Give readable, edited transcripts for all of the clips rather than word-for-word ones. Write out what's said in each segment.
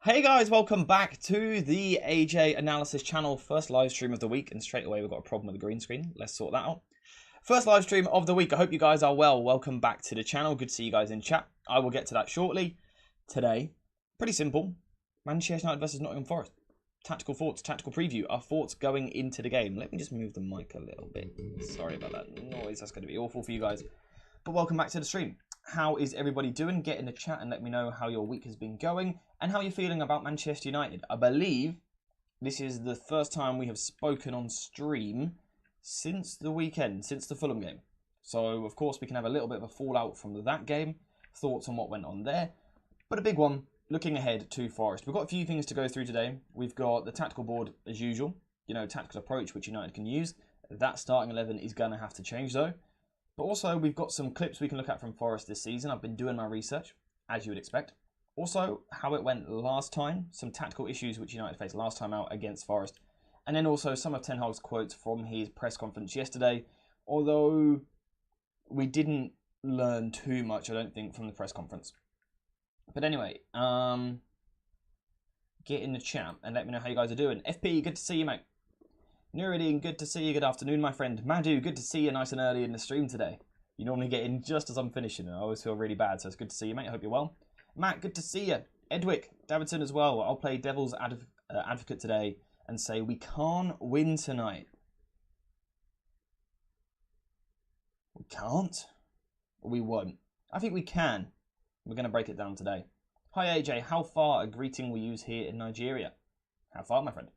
Hey guys, welcome back to the AJ Analysis channel. First live stream of the week, and straight away we've got a problem with the green screen. Let's sort that out. First live stream of the week. I hope you guys are well. Welcome back to the channel. Good to see you guys in chat. I will get to that shortly. Today, pretty simple. Manchester United versus Nottingham Forest. Tactical thoughts, tactical preview. Our thoughts going into the game. Let me just move the mic a little bit. Sorry about that noise. That's going to be awful for you guys. But welcome back to the stream. How is everybody doing? Get in the chat and let me know how your week has been going and how you're feeling about Manchester United. I believe this is the first time we have spoken on stream since the weekend, since the Fulham game. So, of course, we can have a little bit of a fallout from that game, thoughts on what went on there. But a big one, looking ahead to Forest. We've got a few things to go through today. We've got the tactical board as usual, tactical approach which United can use. That starting 11 is going to have to change though. But also, we've got some clips we can look at from Forest this season. I've been doing my research, as you would expect. Also, how it went last time, some tactical issues which United faced last time out against Forest. And then also some of Ten Hag's quotes from his press conference yesterday. Although, we didn't learn too much, I don't think, from the press conference. But anyway, get in the chat and let me know how you guys are doing. FP, good to see you, mate. Nuruddin, good to see you. Good afternoon, my friend. Madhu, good to see you nice and early in the stream today. You normally get in just as I'm finishing, and I always feel really bad, so it's good to see you, mate. I hope you're well. Matt, good to see you. Edwick, Davidson as well. I'll play devil's advocate today and say we can't win tonight. We can't? Or we won't? I think we can. We're going to break it down today. Hi, AJ. How far a greeting we use here in Nigeria? How far, my friend?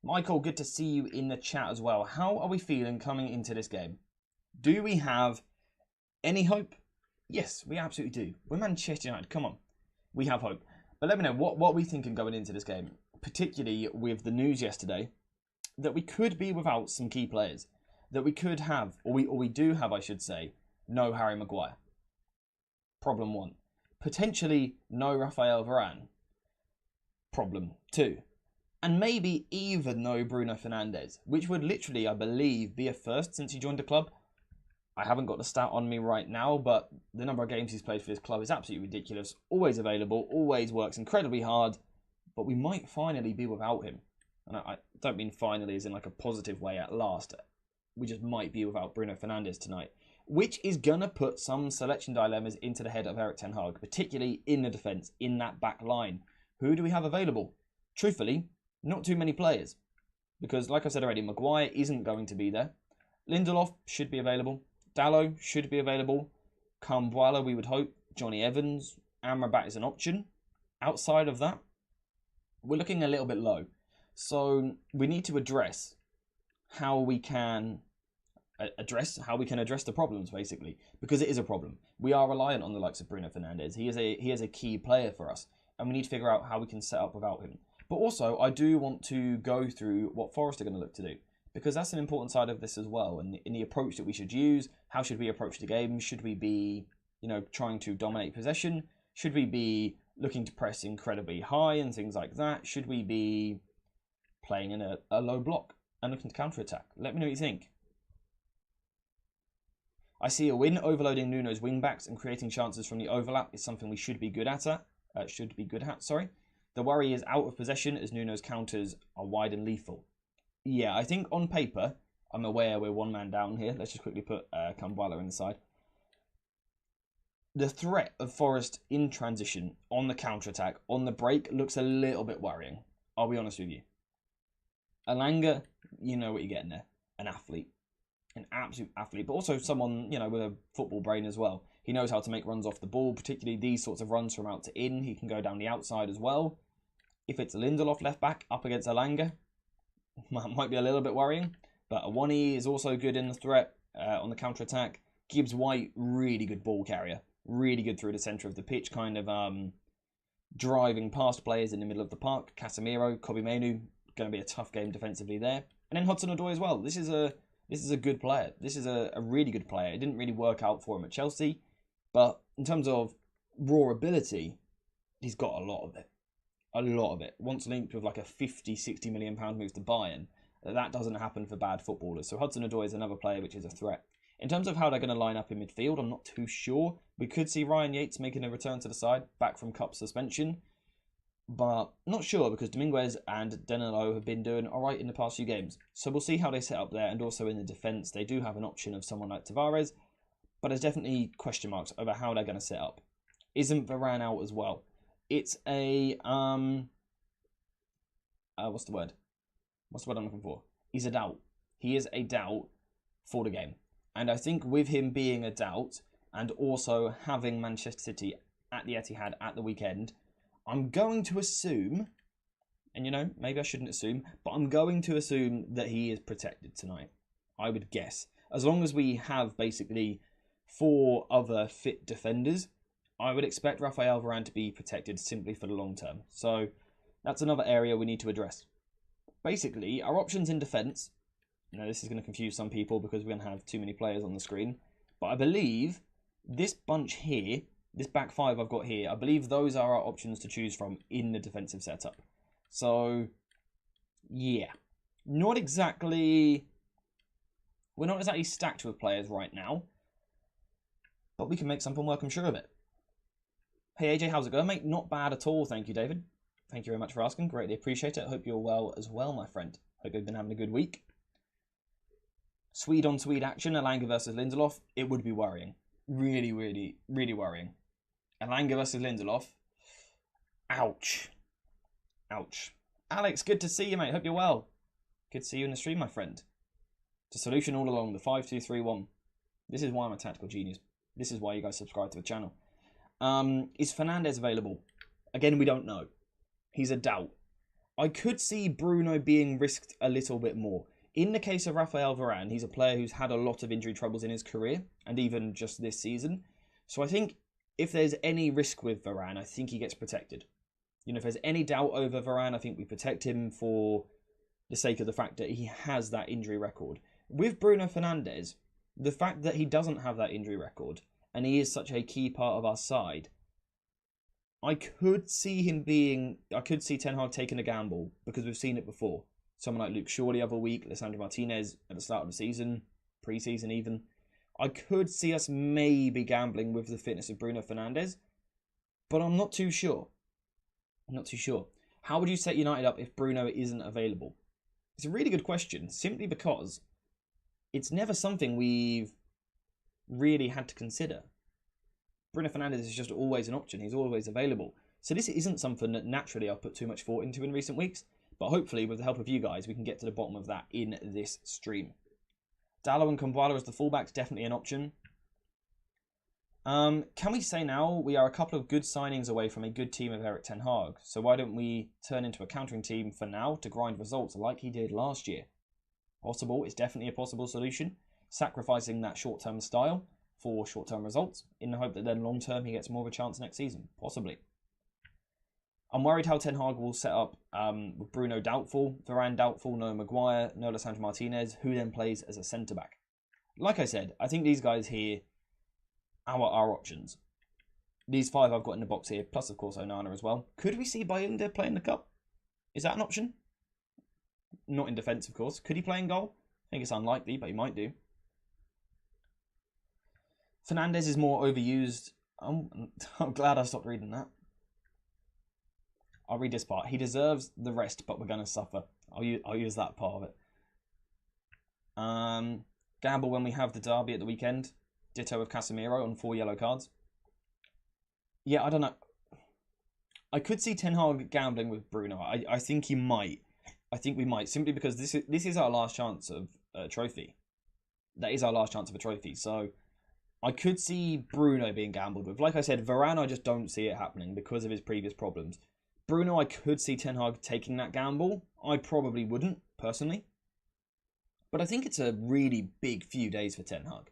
Michael, good to see you in the chat as well. How are we feeling coming into this game? Do we have any hope? Yes, we absolutely do. We're Manchester United, come on. We have hope. But let me know what we're thinking going into this game, particularly with the news yesterday, that we could be without some key players. That we could have, or we do have, I should say, no Harry Maguire. Problem one. Potentially no Raphael Varane. Problem two. And maybe even no Bruno Fernandes, which would literally, I believe, be a first since he joined the club. I haven't got the stat on me right now, but the number of games he's played for this club is absolutely ridiculous. Always available, always works incredibly hard, but we might finally be without him. And I don't mean finally as in like a positive way at last. We just might be without Bruno Fernandes tonight, which is going to put some selection dilemmas into the head of Erik Ten Hag, particularly in the defence, in that back line. Who do we have available? Truthfully, not too many players, because like I said already, Maguire isn't going to be there. Lindelof should be available. Dalot should be available. Kambwala, we would hope. Johnny Evans. Amrabat is an option. Outside of that, we're looking a little bit low. So we need to address how we can address the problems, basically, because it is a problem. We are reliant on the likes of Bruno Fernandes. He is a key player for us, and we need to figure out how we can set up without him. But also, I do want to go through what Forest are going to look to do, because that's an important side of this as well. And in the approach that we should use, how should we approach the game? Should we be, trying to dominate possession? Should we be looking to press incredibly high and things like that? Should we be playing in a low block and looking to counter-attack? Let me know what you think. I see a win. Overloading Nuno's wing-backs and creating chances from the overlap is something we should be good at. The worry is out of possession as Nuno's counters are wide and lethal. Yeah, I think on paper, I'm aware we're one man down here. Let's just quickly put Kambwala inside. The threat of Forest in transition, on the counter-attack, on the break, looks a little bit worrying. I'll be honest with you. Elanga, you know what you're getting there. An athlete. An absolute athlete. But also someone, with a football brain as well. He knows how to make runs off the ball, particularly these sorts of runs from out to in. He can go down the outside as well. If it's Lindelof left back up against Elanga, might be a little bit worrying. But Awani is also good in the threat on the counter-attack. Gibbs White, really good ball carrier. Really good through the centre of the pitch, kind of driving past players in the middle of the park. Casemiro, Kobbie Mainoo, going to be a tough game defensively there. And then Hudson-Odoi as well. This is a good player. This is a really good player. It didn't really work out for him at Chelsea. But in terms of raw ability, he's got a lot of it. A lot of it. Once linked with like a 50, 60 million pound move to Bayern, that doesn't happen for bad footballers. So Hudson-Odoi is another player which is a threat. In terms of how they're going to line up in midfield, I'm not too sure. We could see Ryan Yates making a return to the side, back from cup suspension. but not sure because Dominguez and Danilo have been doing all right in the past few games. So we'll see how they set up there, and also in the defence, they do have an option of someone like Tavares, but there's definitely question marks over how they're going to set up. Isn't Varane out as well? It's a what's the word? What's the word I'm looking for? He's a doubt. He is a doubt for the game. And I think with him being a doubt and also having Manchester City at the Etihad at the weekend, I'm going to assume, and you know, maybe I shouldn't assume, but I'm going to assume that he is protected tonight. I would guess. As long as we have basically 4 other fit defenders, I would expect Raphael Varane to be protected simply for the long term. So that's another area we need to address. Basically, our options in defence, you know, this is going to confuse some people because we're going to have too many players on the screen, but I believe this bunch here, this back 5 I've got here, I believe those are our options to choose from in the defensive setup. So, yeah. We're not exactly stacked with players right now, but we can make something work, I'm sure of it. Hey AJ, how's it going, mate? Not bad at all, thank you, David. Thank you very much for asking. Greatly appreciate it. Hope you're well as well, my friend. Hope you've been having a good week. Swede on Swede action, Elanga versus Lindelof. It would be worrying. Really, really, really worrying. Elanga versus Lindelof. Ouch. Ouch. Alex, good to see you, mate. Hope you're well. Good to see you in the stream, my friend. The solution all along, the 5-2-3-1. This is why I'm a tactical genius. This is why you guys subscribe to the channel. Is Fernandes available? Again, we don't know. He's a doubt. I could see Bruno being risked a little bit more. In the case of Raphael Varane, he's a player who's had a lot of injury troubles in his career, and even just this season. So I think if there's any risk with Varane, I think he gets protected. You know, if there's any doubt over Varane, I think we protect him for the sake of the fact that he has that injury record. With Bruno Fernandes, the fact that he doesn't have that injury record, and he is such a key part of our side, I could see Ten Hag taking a gamble, because we've seen it before. Someone like Luke Shaw the other week, Lisandro Martinez at the start of the season, pre-season even. I could see us maybe gambling with the fitness of Bruno Fernandes, but I'm not too sure. I'm not too sure. How would you set United up if Bruno isn't available? It's a really good question, simply because it's never something we've really had to consider. Bruno Fernandes is just always an option. He's always available. So this isn't something that naturally I've put too much thought into in recent weeks. But hopefully, with the help of you guys, we can get to the bottom of that in this stream. Dallo and Kambwala as the fullbacks, definitely an option. Can we say now we are a couple of good signings away from a good team of Erik Ten Hag? So why don't we turn into a countering team for now to grind results like he did last year? Possible. It's definitely a possible solution. Sacrificing that short-term style for short-term results in the hope that then long-term he gets more of a chance next season. Possibly. I'm worried how Ten Hag will set up with Bruno doubtful, Varane doubtful, no Maguire, no Lisandro Martinez, who then plays as a centre-back. Like I said, I think these guys here are our options. These 5 I've got in the box here, plus of course Onana as well. Could we see Bayindir play in the Cup? Is that an option? Not in defence, of course. Could he play in goal? I think it's unlikely, but he might do. Fernandes is more overused. I'm glad I stopped reading that. I'll read this part. He deserves the rest, but we're going to suffer. I'll use that part of it. Gamble when we have the derby at the weekend. Ditto with Casemiro on 4 yellow cards. Yeah, I don't know. I could see Ten Hag gambling with Bruno. I think he might. I think we might, simply because this is our last chance of a trophy. That is our last chance of a trophy. So I could see Bruno being gambled with. Like I said, Varane, I just don't see it happening because of his previous problems. Bruno, I could see Ten Hag taking that gamble. I probably wouldn't, personally. But I think it's a really big few days for Ten Hag.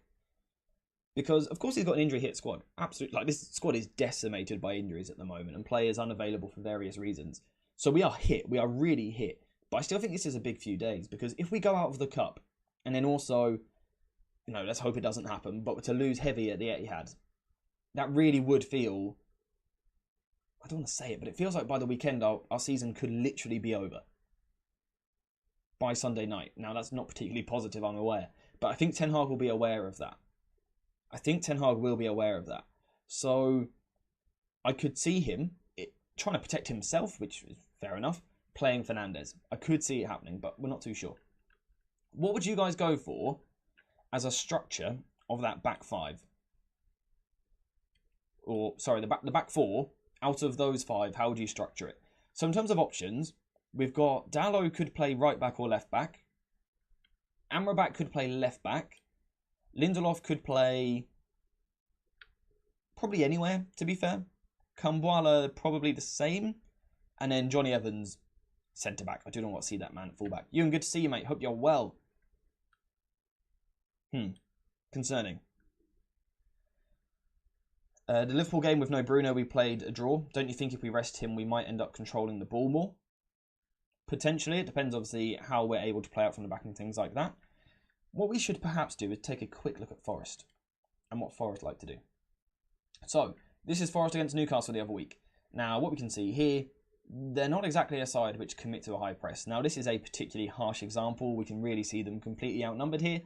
Because, of course, he's got an injury hit squad. Absolutely. Like, this squad is decimated by injuries at the moment and players unavailable for various reasons. So we are hit. We are really hit. But I still think this is a big few days. Because if we go out of the Cup and then also, you know, let's hope it doesn't happen, but to lose heavy at the Etihad, that really would feel, I don't want to say it, but it feels like by the weekend our season could literally be over. By Sunday night. Now, that's not particularly positive, I'm aware. But I think Ten Hag will be aware of that. I think Ten Hag will be aware of that. So I could see him, trying to protect himself, which is fair enough, playing Fernandes. I could see it happening, but we're not too sure. What would you guys go for as a structure of that back five? Or, sorry, the back four, out of those five, how would you structure it? So in terms of options, we've got Dalot could play right back or left back. Amrabat could play left back. Lindelof could play probably anywhere, to be fair. Kumbuala probably the same. And then Johnny Evans, centre-back. I do not want to see that man at full-back. Ewan, good to see you, mate. Hope you're well. Concerning. The Liverpool game with no Bruno, we played a draw. Don't you think if we rest him, we might end up controlling the ball more? Potentially. It depends, obviously, how we're able to play out from the back and things like that. What we should perhaps do is take a quick look at Forest and what Forest like to do. So, this is Forest against Newcastle the other week. Now, what we can see here, they're not exactly a side which commit to a high press. Now, this is a particularly harsh example. We can really see them completely outnumbered here.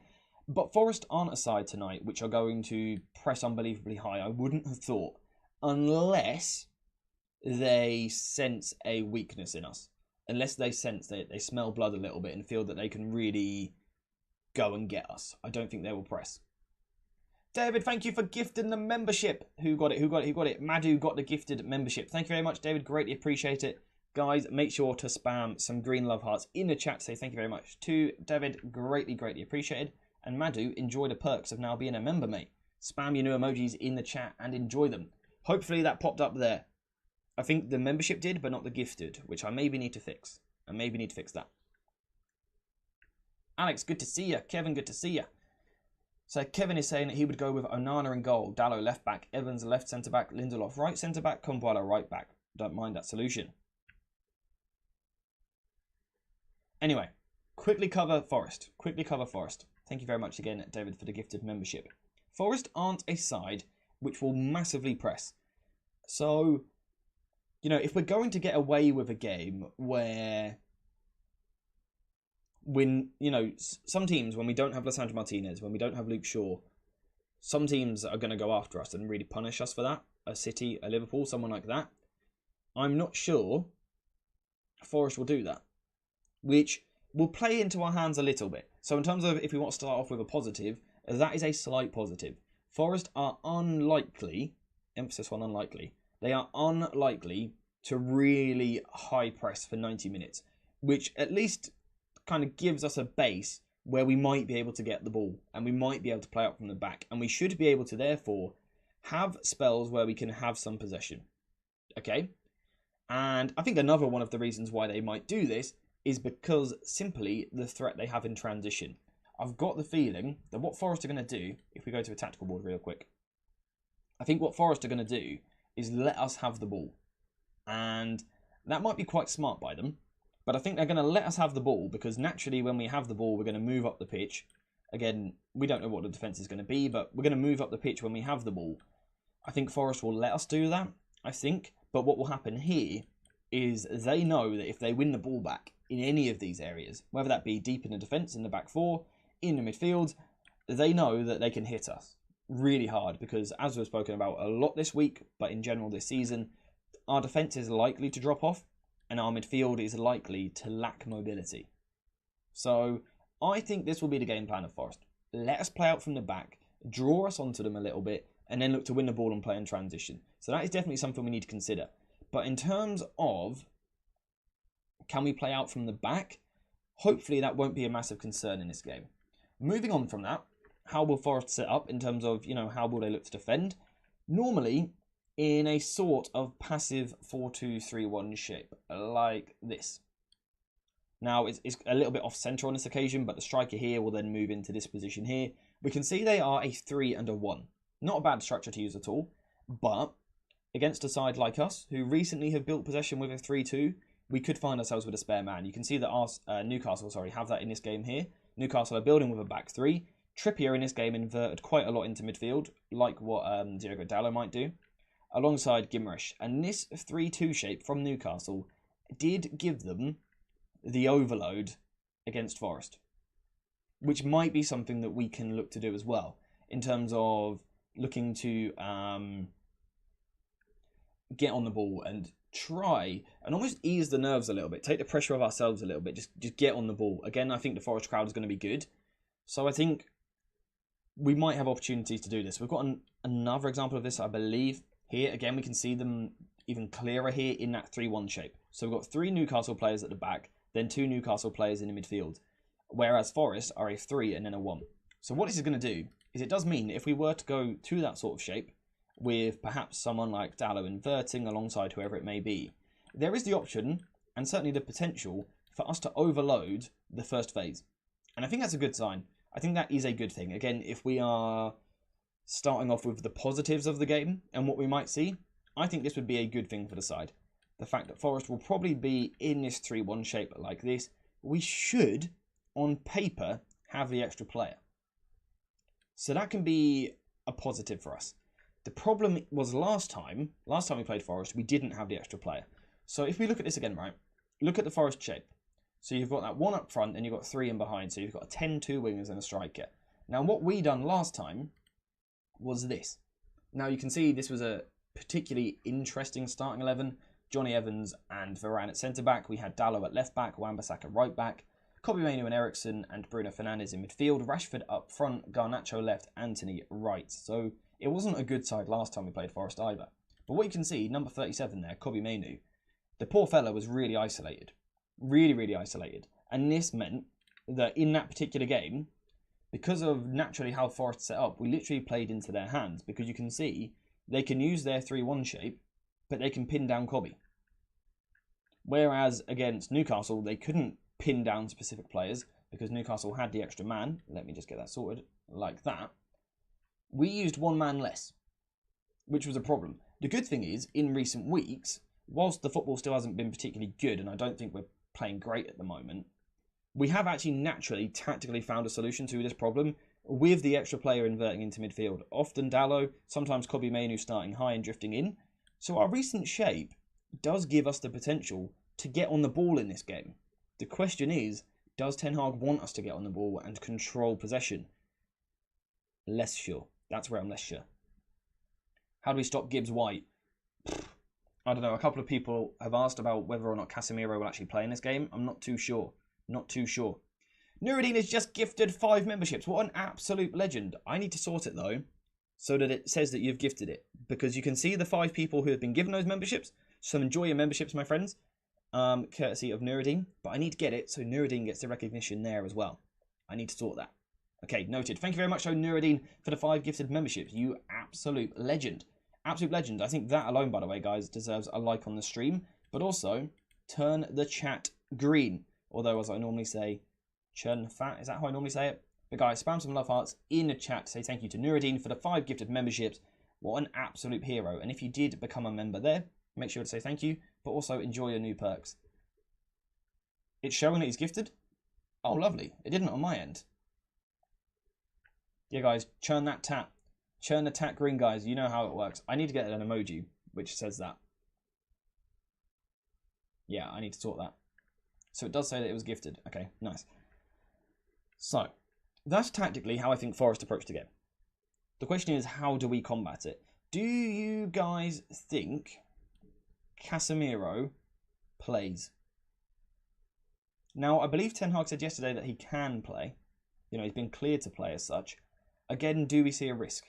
But Forest aren't a side tonight which are going to press unbelievably high. I wouldn't have thought, unless they sense a weakness in us. Unless they sense that they smell blood a little bit and feel that they can really go and get us. I don't think they will press. David, thank you for gifting the membership. Who got it? Madhu got the gifted membership. Thank you very much, David. Greatly appreciate it. Guys, make sure to spam some green love hearts in the chat to say thank you very much to David. Greatly appreciated. And Madhu, enjoy the perks of now being a member, mate. Spam your new emojis in the chat and enjoy them. Hopefully that popped up there. I think the membership did, but not the gifted, which I maybe need to fix. I maybe need to fix that. Alex, good to see you. Kevin, good to see you. So Kevin is saying that he would go with Onana in goal, Dalot left back, Evans left centre-back, Lindelof right centre-back, Kumbuala right back. Don't mind that solution. Anyway, quickly cover Forest. Thank you very much again, David, for the gifted membership. Forest aren't a side which will massively press. So, you know, if we're going to get away with a game where, when, you know, some teams, when we don't have Lissandro Martinez, when we don't have Luke Shaw, some teams are going to go after us and really punish us for that. A City, a Liverpool, someone like that. I'm not sure Forest will do that, which will play into our hands a little bit. So in terms of if we want to start off with a positive, that is a slight positive. Forest are unlikely, emphasis on unlikely, they are unlikely to really high press for 90 minutes, which at least kind of gives us a base where we might be able to get the ball and we might be able to play out from the back, and we should be able to therefore have spells where we can have some possession. Okay? And I think another one of the reasons why they might do this is because simply the threat they have in transition. I've got the feeling that what Forest are going to do, if we go to a tactical board real quick, I think what Forest are going to do is let us have the ball. And that might be quite smart by them, but I think they're going to let us have the ball because naturally when we have the ball, we're going to move up the pitch. Again, we don't know what the defence is going to be, but we're going to move up the pitch when we have the ball. I think Forest will let us do that, I think. But what will happen here is they know that if they win the ball back in any of these areas, whether that be deep in the defence, in the back four, in the midfield, they know that they can hit us really hard because, as we've spoken about a lot this week, but in general this season, our defence is likely to drop off and our midfield is likely to lack mobility. So I think this will be the game plan of Forest. Let us play out from the back, draw us onto them a little bit, and then look to win the ball and play in transition. So that is definitely something we need to consider. But in terms of can we play out from the back, hopefully that won't be a massive concern in this game. Moving on from that, how will Forest set up in terms of, you know, how will they look to defend? Normally, in a sort of passive 4-2-3-1 shape, like this. Now, it's a little bit off-centre on this occasion, but the striker here will then move into this position here. We can see they are a 3 and a 1. Not a bad structure to use at all, but against a side like us, who recently have built possession with a 3-2, we could find ourselves with a spare man. You can see that our Newcastle, have that in this game here. Newcastle are building with a back 3. Trippier in this game inverted quite a lot into midfield, like what Diogo Dalot might do, alongside Guimaraes. And this 3-2 shape from Newcastle did give them the overload against Forest, which might be something that we can look to do as well, in terms of looking to get on the ball and try and almost ease the nerves a little bit, take the pressure off ourselves a little bit, just get on the ball. Again, I think the Forest crowd is going to be good. So I think we might have opportunities to do this. We've got another example of this, I believe, here. Again, we can see them even clearer here in that 3-1 shape. So we've got 3 Newcastle players at the back, then 2 Newcastle players in the midfield, whereas Forest are a 3 and then a 1. So what this is going to do is it does mean if we were to go to that sort of shape with perhaps someone like Dalot inverting alongside whoever it may be, there is the option and certainly the potential for us to overload the first phase. And I think that's a good sign. I think that is a good thing. Again, if we are starting off with the positives of the game and what we might see, I think this would be a good thing for the side. The fact that Forest will probably be in this 3-1 shape like this, we should, on paper, have the extra player. So that can be a positive for us. The problem was last time we played Forest, we didn't have the extra player. So if we look at this again, right, look at the Forest shape. So you've got that 1 up front and you've got 3 in behind. So you've got a 10-2 wingers and a striker. Now what we done last time was this. Now you can see this was a particularly interesting starting 11. Johnny Evans and Varane at centre-back. We had Dalot at left-back, Wan-Bissaka right-back, Kobbie Mainoo and Eriksen and Bruno Fernandes in midfield, Rashford up front, Garnacho left, Anthony right. So it wasn't a good side last time we played Forest either. But what you can see, number 37 there, Kobbie Mainoo, the poor fella was really isolated. Really, really isolated. And this meant that in that particular game, because of naturally how Forest set up, we literally played into their hands, because you can see they can use their 3-1 shape, but they can pin down Kobbie. Whereas against Newcastle, they couldn't pin down specific players because Newcastle had the extra man. Let me just get that sorted like that. We used 1 man less, which was a problem. The good thing is, in recent weeks, whilst the football still hasn't been particularly good, and I don't think we're playing great at the moment, we have actually naturally, tactically found a solution to this problem with the extra player inverting into midfield. Often Dalot, sometimes Kobbie Mainoo starting high and drifting in. So our recent shape does give us the potential to get on the ball in this game. The question is, does Ten Hag want us to get on the ball and control possession? Less sure. That's where I'm less sure. How do we stop Gibbs White? I don't know. A couple of people have asked about whether or not Casemiro will actually play in this game. I'm not too sure. Not too sure. Nuruddin has just gifted 5 memberships. What an absolute legend. I need to sort it though, so that it says that you've gifted it. Because you can see the 5 people who have been given those memberships. So enjoy your memberships, my friends. Courtesy of Nuruddin. But I need to get it so Nuruddin gets the recognition there as well. I need to sort that. Okay, noted. Thank you very much, Nuruddin, for the 5 gifted memberships. You absolute legend. Absolute legend. I think that alone, by the way, guys, deserves a like on the stream. But also, turn the chat green. Although, as I normally say, churn fat. Is that how I normally say it? But guys, spam some love hearts in the chat. Say thank you to Nuruddin for the 5 gifted memberships. What an absolute hero. And if you did become a member there, make sure to say thank you. But also, enjoy your new perks. It's showing that he's gifted? Oh, lovely. It didn't on my end. Yeah, guys, churn that tap. Churn the tap green, guys. You know how it works. I need to get an emoji which says that. Yeah, I need to sort that. So it does say that it was gifted. Okay, nice. So, that's tactically how I think Forest approached the game. The question is, how do we combat it? Do you guys think Casemiro plays? Now, I believe Ten Hag said yesterday that he can play. You know, he's been cleared to play as such. Again, do we see a risk?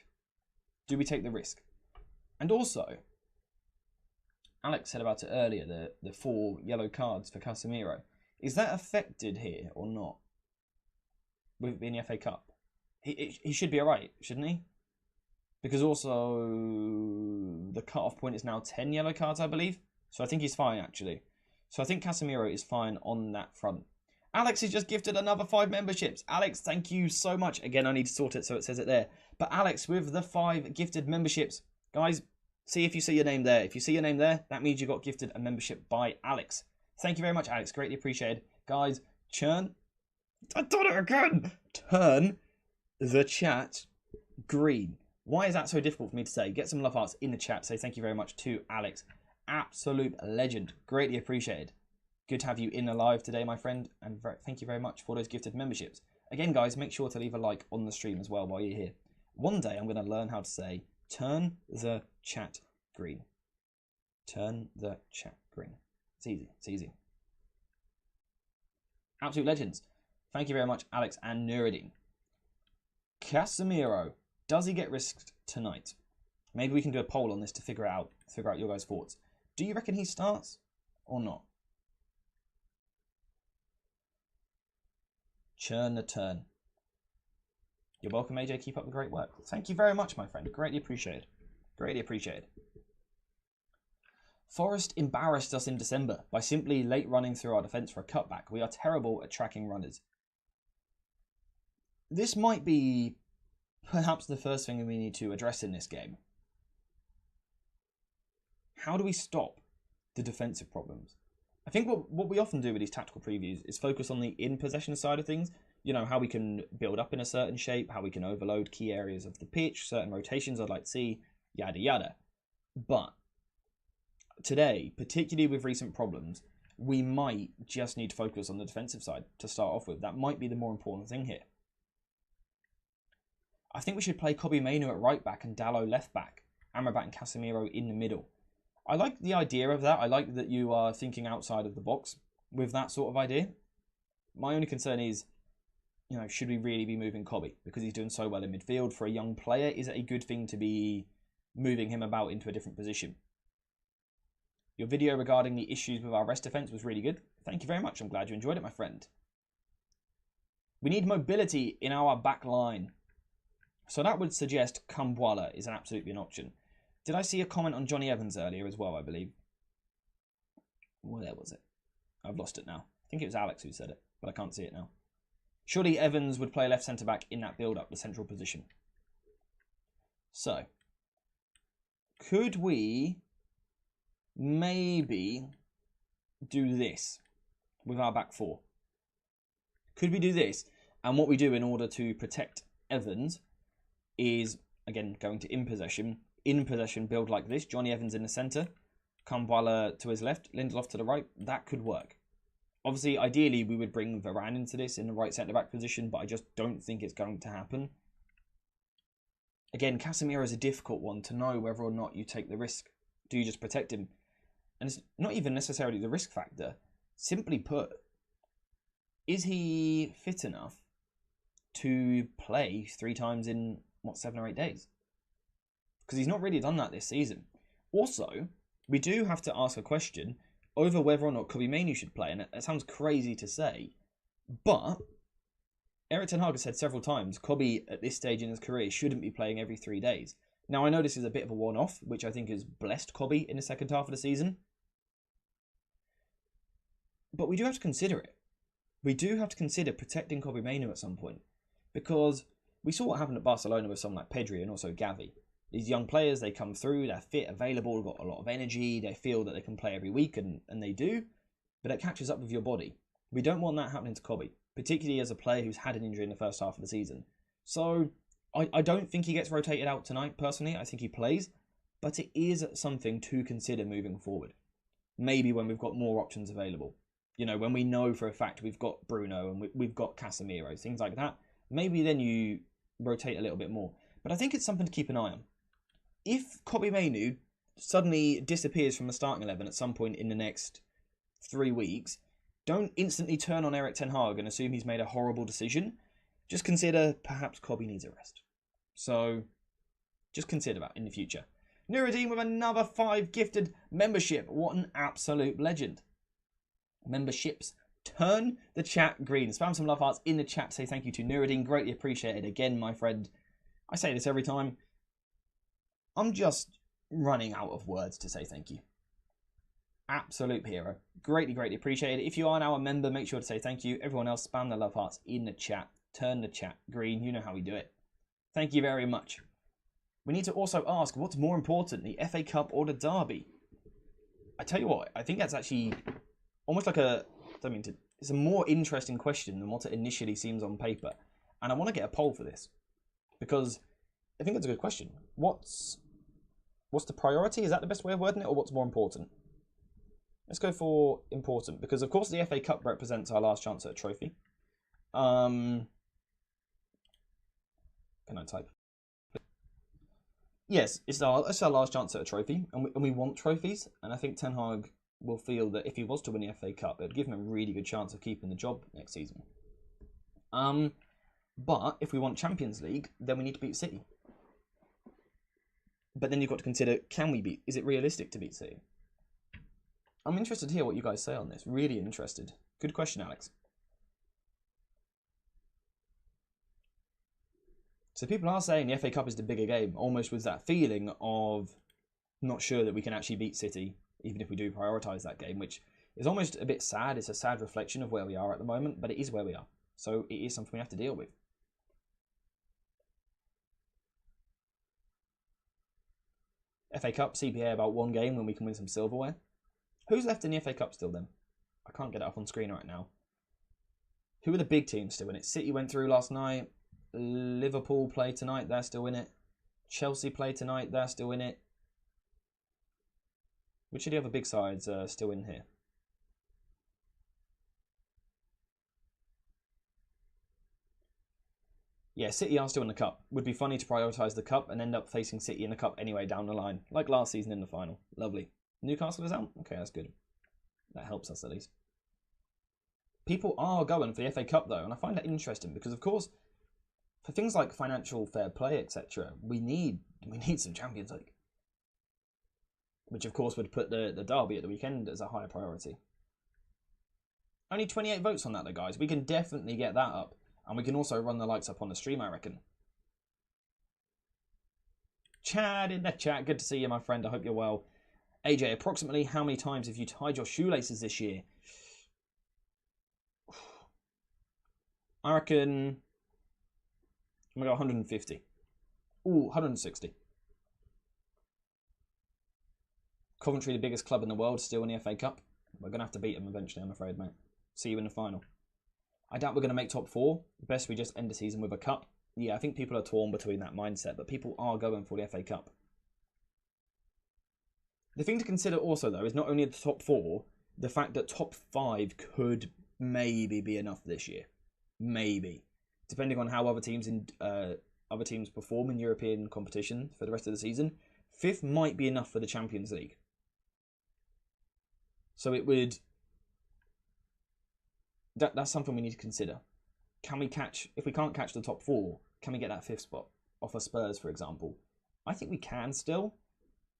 Do we take the risk? And also, Alex said about it earlier, the 4 yellow cards for Casemiro. Is that affected here or not? With it being the FA Cup? He should be alright, shouldn't he? Because also, the cut-off point is now 10 yellow cards, I believe. So I think he's fine, actually. So I think Casemiro is fine on that front. Alex has just gifted another 5 memberships. Alex, thank you so much. Again, I need to sort it so it says it there. But Alex, with the 5 gifted memberships, guys, see if you see your name there. If you see your name there, that means you got gifted a membership by Alex. Thank you very much, Alex. Greatly appreciated. Guys, I've done it again. Turn the chat green. Why is that so difficult for me to say? Get some love hearts in the chat. Say thank you very much to Alex. Absolute legend. Greatly appreciated. Good to have you in the live today, my friend. And thank you very much for those gifted memberships. Again, guys, make sure to leave a like on the stream as well while you're here. One day, I'm going to learn how to say, turn the chat green. Turn the chat green. It's easy. It's easy. Absolute legends. Thank you very much, Alex and Nuruddin. Casemiro, does he get risked tonight? Maybe we can do a poll on this to figure out your guys' thoughts. Do you reckon he starts or not? Churn the turn. You're welcome, AJ. Keep up the great work. Thank you very much, my friend. Greatly appreciated. Greatly appreciated. Forest embarrassed us in December by simply late running through our defence for a cutback. We are terrible at tracking runners. This might be perhaps the first thing we need to address in this game. How do we stop the defensive problems? I think what we often do with these tactical previews is focus on the in-possession side of things. You know, how we can build up in a certain shape, how we can overload key areas of the pitch, certain rotations I'd like to see, yada yada. But today, particularly with recent problems, we might just need to focus on the defensive side to start off with. That might be the more important thing here. I think we should play Kobbie Mainoo at right back and Dalot left back, Amrabat and Casemiro in the middle. I like the idea of that. I like that you are thinking outside of the box with that sort of idea. My only concern is, you know, should we really be moving Kobbie? Because he's doing so well in midfield. For a young player, is it a good thing to be moving him about into a different position? Your video regarding the issues with our rest defence was really good. Thank you very much. I'm glad you enjoyed it, my friend. We need mobility in our back line. So that would suggest Kumbuala is absolutely an option. Did I see a comment on Johnny Evans earlier as well, I believe? Where was it? I've lost it now. I think it was Alex who said it, but I can't see it now. Surely Evans would play left centre-back in that build-up, the central position. So, could we maybe do this with our back four? Could we do this? And what we do in order to protect Evans is, again, going to in possession build like this. Johnny Evans in the centre, Kumbuala to his left, Lindelof to the right. That could work. Obviously, ideally, we would bring Varane into this in the right centre-back position, but I just don't think it's going to happen. Again, Casemiro is a difficult one to know whether or not you take the risk. Do you just protect him? And it's not even necessarily the risk factor. Simply put, is he fit enough to play 3 times in, 7 or 8 days? Because he's not really done that this season. Also, we do have to ask a question over whether or not Kobbie Mainoo should play. And it sounds crazy to say, but Erik Ten Hag has said several times Kobbie at this stage in his career shouldn't be playing every 3 days. Now, I know this is a bit of a one-off, which I think has blessed Kobbie in the second half of the season. But we do have to consider it. We do have to consider protecting Kobbie Mainoo at some point. Because we saw what happened at Barcelona with someone like Pedri and also Gavi. These young players, they come through, they're fit, available, got a lot of energy, they feel that they can play every week, and they do, but it catches up with your body. We don't want that happening to Kobbie, particularly as a player who's had an injury in the first half of the season. So, I don't think he gets rotated out tonight, personally. I think he plays, but it is something to consider moving forward. Maybe when we've got more options available. You know, when we know for a fact we've got Bruno and we've got Casemiro, things like that, maybe then you rotate a little bit more. But I think it's something to keep an eye on. If Kobbie Mainoo suddenly disappears from the starting 11 at some point in the next 3 weeks, don't instantly turn on Erik Ten Hag and assume he's made a horrible decision. Just consider perhaps Kobbie needs a rest. So, just consider that in the future. Nuruddin with another 5 gifted membership. What an absolute legend. Memberships turn the chat green. Spam some love hearts in the chat. Say thank you to Nuruddin. Greatly appreciated. Again, my friend, I say this every time. I'm just running out of words to say thank you. Absolute hero. Greatly, greatly appreciated. If you are now a member, make sure to say thank you. Everyone else, spam the love hearts in the chat. Turn the chat green. You know how we do it. Thank you very much. We need to also ask, what's more important, the FA Cup or the Derby? I tell you what, I think that's actually almost like it's a more interesting question than what it initially seems on paper. And I want to get a poll for this. Because I think that's a good question. What's the priority? Is that the best way of wording it? Or what's more important? Let's go for important. Because, of course, the FA Cup represents our last chance at a trophy. Can I type? yes, it's our last chance at a trophy, and we want trophies. And I think Ten Hag will feel that if he was to win the FA Cup, it would give him a really good chance of keeping the job next season. But if we want Champions League, then we need to beat City. But then you've got to consider, is it realistic to beat City? I'm interested to hear what you guys say on this. Really interested. Good question, Alex. So people are saying the FA Cup is the bigger game, almost with that feeling of not sure that we can actually beat City, even if we do prioritise that game, which is almost a bit sad. It's a sad reflection of where we are at the moment, but it is where we are. So it is something we have to deal with. FA Cup, CPA about one game when we can win some silverware. Who's left in the FA Cup still then? I can't get it up on screen right now. Who are the big teams still in it? City went through last night. Liverpool play tonight, they're still in it. Chelsea play tonight, they're still in it. Which of the other big sides are still in here? Yeah, City are still in the Cup. Would be funny to prioritise the Cup and end up facing City in the Cup anyway down the line. Like last season in the final. Lovely. Newcastle is out? Okay, that's good. That helps us at least. People are going for the FA Cup though, and I find that interesting because of course, for things like financial fair play, etc., we need some Champions League. Which of course would put the derby at the weekend as a higher priority. Only 28 votes on that though, guys. We can definitely get that up. And we can also run the lights up on the stream, I reckon. Chad in the chat. Good to see you, my friend. I hope you're well. AJ, approximately how many times have you tied your shoelaces this year? I reckon I'm going to go 150. Ooh, 160. Coventry, the biggest club in the world, still in the FA Cup. We're going to have to beat them eventually, I'm afraid, mate. See you in the final. I doubt we're going to make top 4. Best we just end the season with a cup. Yeah, I think people are torn between that mindset, but people are going for the FA Cup. The thing to consider also, though, is not only the top 4, the fact that top 5 could maybe be enough this year. Maybe. Depending on how other teams perform in European competition for the rest of the season. 5th might be enough for the Champions League. So it would... That's something we need to consider. Can we catch... If we can't catch the top 4, can we get that 5th spot? Off of Spurs, for example. I think we can still.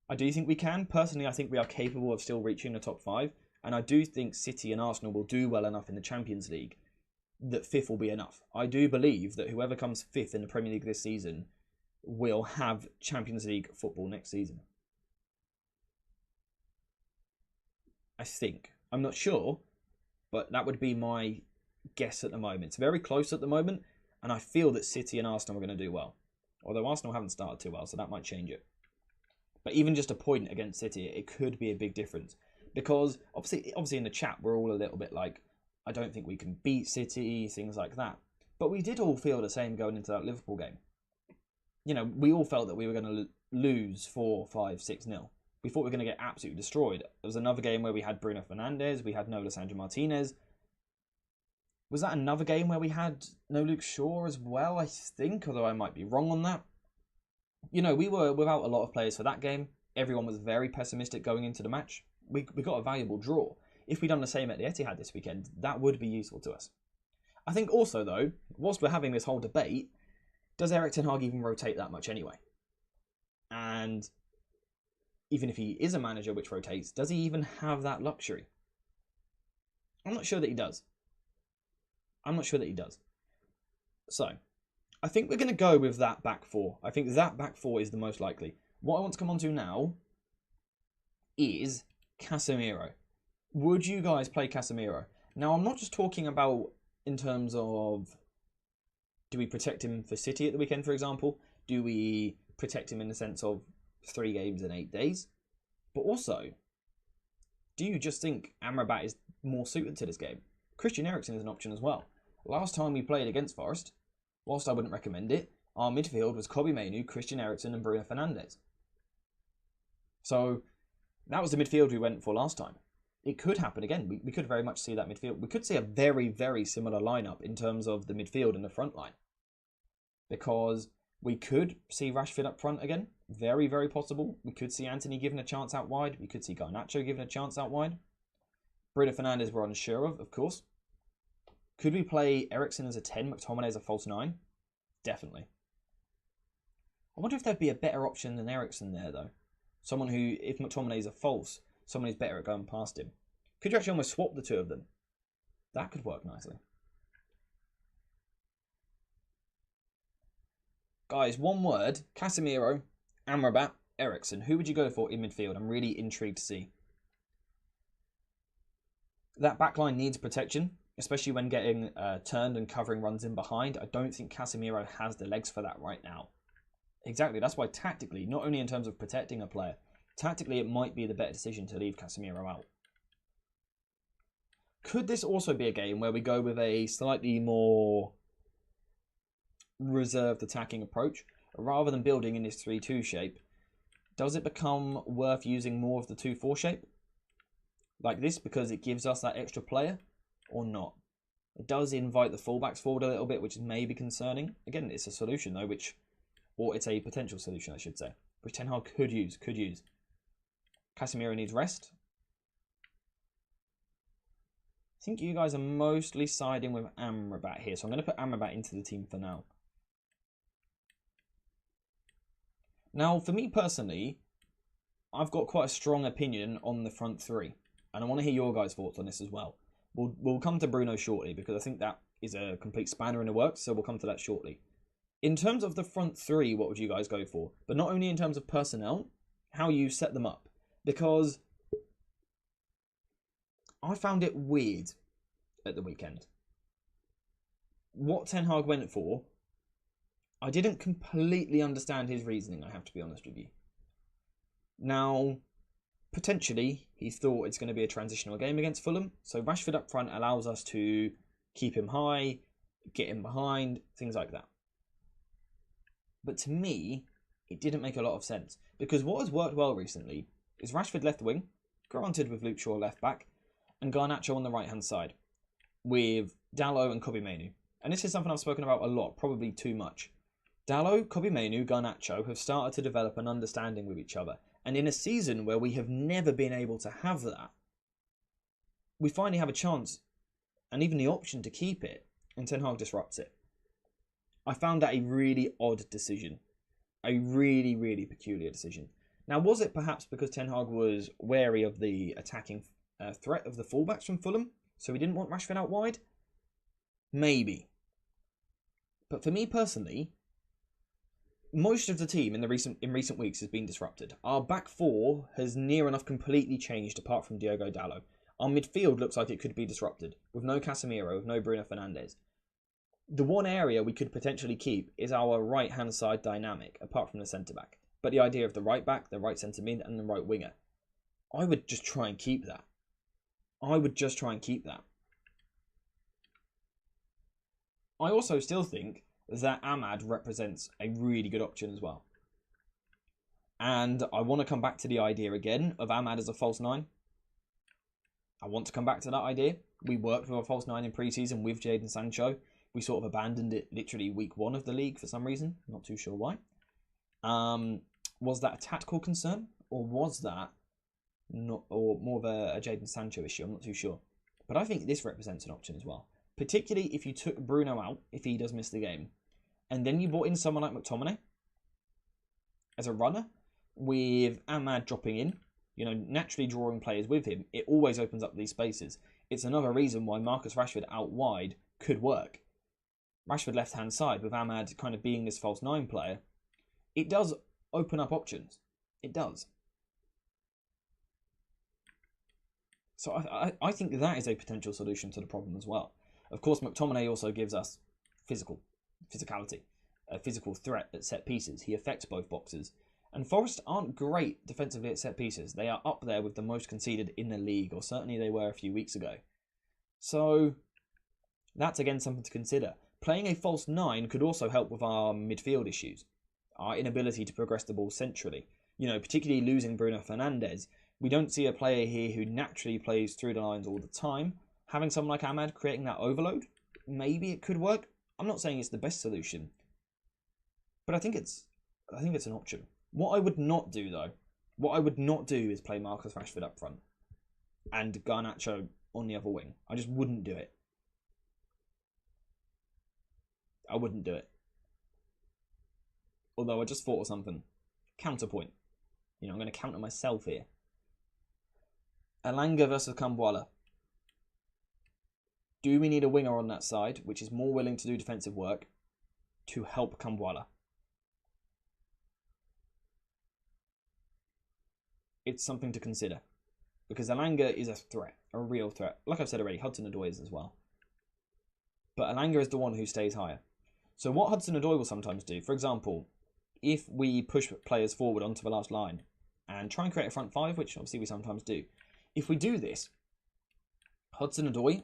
I do think we can. Personally, I think we are capable of still reaching the top 5. And I do think City and Arsenal will do well enough in the Champions League that 5th will be enough. I do believe that whoever comes 5th in the Premier League this season will have Champions League football next season. I think. I'm not sure, but that would be my guess at the moment. It's very close at the moment, and I feel that City and Arsenal are going to do well. Although Arsenal haven't started too well, so that might change it. But even just a point against City, it could be a big difference. Because obviously in the chat, we're all a little bit like, I don't think we can beat City, things like that. But we did all feel the same going into that Liverpool game. You know, we all felt that we were going to lose 4, 5, 6-0. We thought we were going to get absolutely destroyed. There was another game where we had Bruno Fernandes, we had no Lisandro Martinez. Was that another game where we had no Luke Shaw as well, I think, although I might be wrong on that. You know, we were without a lot of players for that game. Everyone was very pessimistic going into the match. We got a valuable draw. If we'd done the same at the Etihad this weekend, that would be useful to us. I think also, though, whilst we're having this whole debate, does Erik Ten Hag even rotate that much anyway? And even if he is a manager which rotates, does he even have that luxury? I'm not sure that he does. So, I think we're going to go with that back 4. I think that back 4 is the most likely. What I want to come on to now is Casemiro. Would you guys play Casemiro? Now, I'm not just talking about in terms of, do we protect him for City at the weekend, for example? Do we protect him in the sense of 3 games in 8 days? But also, do you just think Amrabat is more suited to this game? Christian Eriksen is an option as well. Last time we played against Forest, whilst I wouldn't recommend it, our midfield was Kobbie Mainoo, Christian Eriksen and Bruno Fernandes. So, that was the midfield we went for last time. It could happen again. We could very much see that midfield. We could see a very, very similar lineup in terms of the midfield and the front line. Because We could see Rashford up front again. Very, very possible. We could see Anthony given a chance out wide. We could see Garnacho given a chance out wide. Bruno Fernandes we're unsure of course. Could we play Eriksen as a 10, McTominay as a false 9? Definitely. I wonder if there'd be a better option than Eriksen there, though. Someone who, if McTominay is a false, someone who's better at going past him. Could you actually almost swap the two of them? That could work nicely. Guys, one word. Casemiro, Amrabat, Eriksen. Who would you go for in midfield? I'm really intrigued to see. That backline needs protection, especially when getting turned and covering runs in behind. I don't think Casemiro has the legs for that right now. Exactly, that's why tactically, not only in terms of protecting a player, tactically it might be the better decision to leave Casemiro out. Could this also be a game where we go with a slightly more reserved attacking approach? Rather than building in this 3-2 shape, does it become worth using more of the 2-4 shape? Like this, because it gives us that extra player, or not? It does invite the fullbacks forward a little bit, which may be concerning. Again, it's a solution though, or it's a potential solution, I should say, which Ten Hag could use. Casemiro needs rest. I think you guys are mostly siding with Amrabat here, so I'm going to put Amrabat into the team for now. Now, for me personally, I've got quite a strong opinion on the front three, and I want to hear your guys' thoughts on this as well. We'll come to Bruno shortly, because I think that is a complete spanner in the works, so we'll come to that shortly. In terms of the front three, what would you guys go for? But not only in terms of personnel, how you set them up. Because I found it weird at the weekend. What Ten Hag went for, I didn't completely understand his reasoning, I have to be honest with you. Now, potentially, he thought it's going to be a transitional game against Fulham. So Rashford up front allows us to keep him high, get him behind, things like that. But to me, it didn't make a lot of sense. Because what has worked well recently is Rashford left wing, granted with Luke Shaw left back, and Garnacho on the right-hand side, with Dalot and Kobbie Mainoo. And this is something I've spoken about a lot, probably too much. Dalot, Kobbie Mainoo, Garnacho have started to develop an understanding with each other. And in a season where we have never been able to have that, we finally have a chance and even the option to keep it, and Ten Hag disrupts it. I found that a really odd decision. A really, really peculiar decision. Now, was it perhaps because Ten Hag was wary of the attacking threat of the fullbacks from Fulham, so he didn't want Rashford out wide? Maybe. But for me personally, most of the team in recent weeks has been disrupted. Our back four has near enough completely changed apart from Diogo Dalot. Our midfield looks like it could be disrupted, with no Casemiro, with no Bruno Fernandes. The one area we could potentially keep is our right-hand side dynamic, apart from the centre-back. But the idea of the right-back, the right centre-mid, and the right winger, I would just try and keep that. I also still think that Ahmad represents a really good option as well. And I want to come back to the idea again of Ahmad as a false 9. I want to come back to that idea. We worked with a false 9 in pre-season with Jadon Sancho. We sort of abandoned it literally week 1 of the league for some reason. Not too sure why. Was that a tactical concern? Or was that or more of a Jadon Sancho issue? I'm not too sure. But I think this represents an option as well. Particularly if you took Bruno out, if he does miss the game. And then you brought in someone like McTominay as a runner, with Ahmad dropping in, you know, naturally drawing players with him. It always opens up these spaces. It's another reason why Marcus Rashford out wide could work. Rashford left-hand side, with Ahmad kind of being this false 9 player, it does open up options. It does. So I think that is a potential solution to the problem as well. Of course, McTominay also gives us physicality, a physical threat at set pieces. He affects both boxes. And Forest aren't great defensively at set pieces. They are up there with the most conceded in the league, or certainly they were a few weeks ago. So that's again something to consider. Playing a false 9 could also help with our midfield issues, our inability to progress the ball centrally. You know, particularly losing Bruno Fernandes. We don't see a player here who naturally plays through the lines all the time. Having someone like Ahmad creating that overload, maybe it could work. I'm not saying it's the best solution, But I think it's an option. What I would not do though, is play Marcus Rashford up front and Garnacho on the other wing. I just wouldn't do it. I wouldn't do it. Although I just thought of something. Counterpoint. I'm going to counter myself here. Elanga versus Cambuala. Do we need a winger on that side, which is more willing to do defensive work, to help Cambuala? It's something to consider. Because Elanga is a threat, a real threat. Like I've said already, Hudson-Odoi is as well. But Elanga is the one who stays higher. So what Hudson-Odoi will sometimes do, for example, if we push players forward onto the last line and try and create a front five, which obviously we sometimes do, if we do this, Hudson-Odoi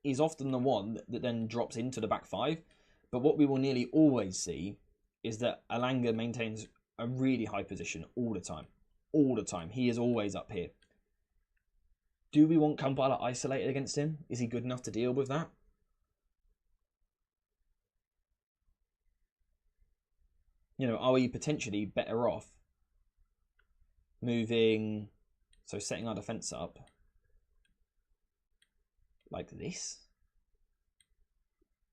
is often the one that then drops into the back five. But what we will nearly always see is that Elanga maintains a really high position all the time. All the time. He is always up here. Do we want Kampala isolated against him? Is he good enough to deal with that? Are we potentially better off moving, so setting our defence up like this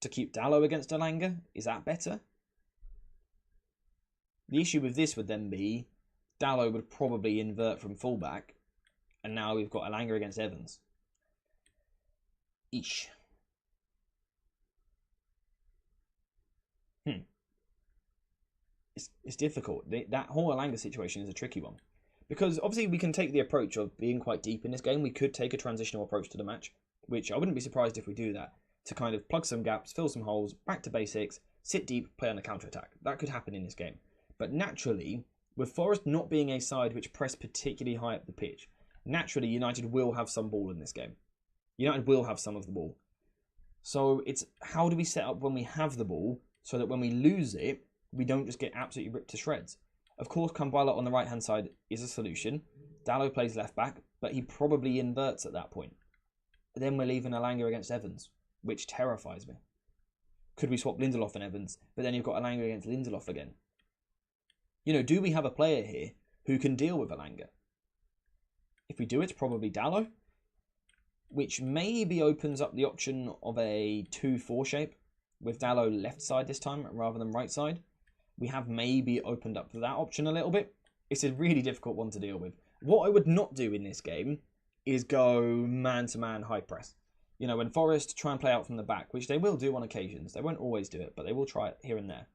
to keep Dalot against Elanga? Is that better? The issue with this would then be Dalot would probably invert from fullback, and now we've got Elanga against Evans. Eesh. It's difficult. That whole Elanga situation is a tricky one. Because obviously we can take the approach of being quite deep in this game. We could take a transitional approach to the match, which I wouldn't be surprised if we do that, to kind of plug some gaps, fill some holes, back to basics, sit deep, play on the counter-attack. That could happen in this game. But naturally, with Forest not being a side which press particularly high up the pitch, naturally United will have some ball in this game. United will have some of the ball. So it's how do we set up when we have the ball so that when we lose it, we don't just get absolutely ripped to shreds. Of course, Kambala on the right-hand side is a solution. Dalot plays left-back, but he probably inverts at that point. Then we're leaving Elanga against Evans, which terrifies me. Could we swap Lindelof and Evans, but then you've got Elanga against Lindelof again? Do we have a player here who can deal with Elanga? If we do, it's probably Dalot, which maybe opens up the option of a 2-4 shape with Dalot left side this time rather than right side. We have maybe opened up that option a little bit. It's a really difficult one to deal with. What I would not do in this game is go man-to-man high press. When Forest try and play out from the back, which they will do on occasions. They won't always do it, but they will try it here and there.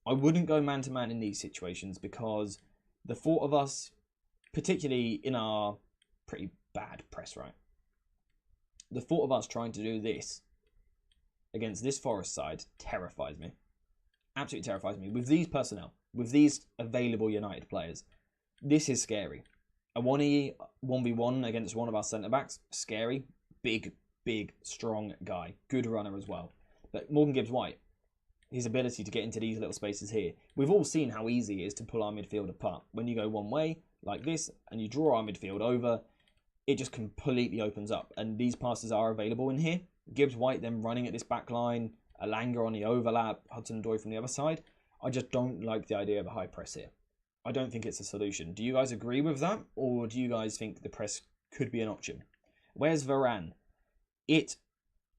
I wouldn't go man-to-man in these situations because the thought of us, particularly in our pretty bad press, right? The thought of us trying to do this against this Forest side terrifies me. Absolutely terrifies me. With these personnel, with these available United players, this is scary. A 1v1 against one of our centre-backs, scary. Big, strong guy. Good runner as well. But Morgan Gibbs-White, his ability to get into these little spaces here. We've all seen how easy it is to pull our midfield apart. When you go one way, like this, and you draw our midfield over, it just completely opens up. And these passes are available in here. Gibbs-White then running at this back line, Elanga on the overlap, Hudson-Odoi from the other side. I just don't like the idea of a high press here. I don't think it's a solution. Do you guys agree with that? Or do you guys think the press could be an option? Where's Varane? He's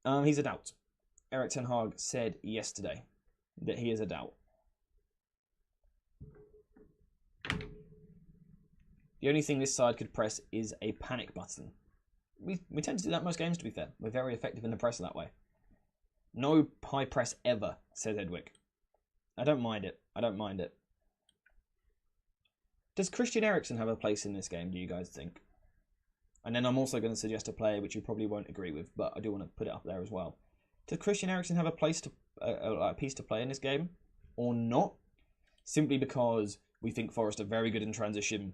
a doubt. Erik Ten Hag said yesterday that he is a doubt. The only thing this side could press is a panic button. We tend to do that most games, to be fair. We're very effective in the press that way. No high press ever, says Edwick. I don't mind it. Does Christian Eriksen have a place in this game, do you guys think? And then I'm also going to suggest a player which you probably won't agree with, but I do want to put it up there as well. Does Christian Eriksen have a place to a piece to play in this game, or not? Simply because we think Forest are very good in transition,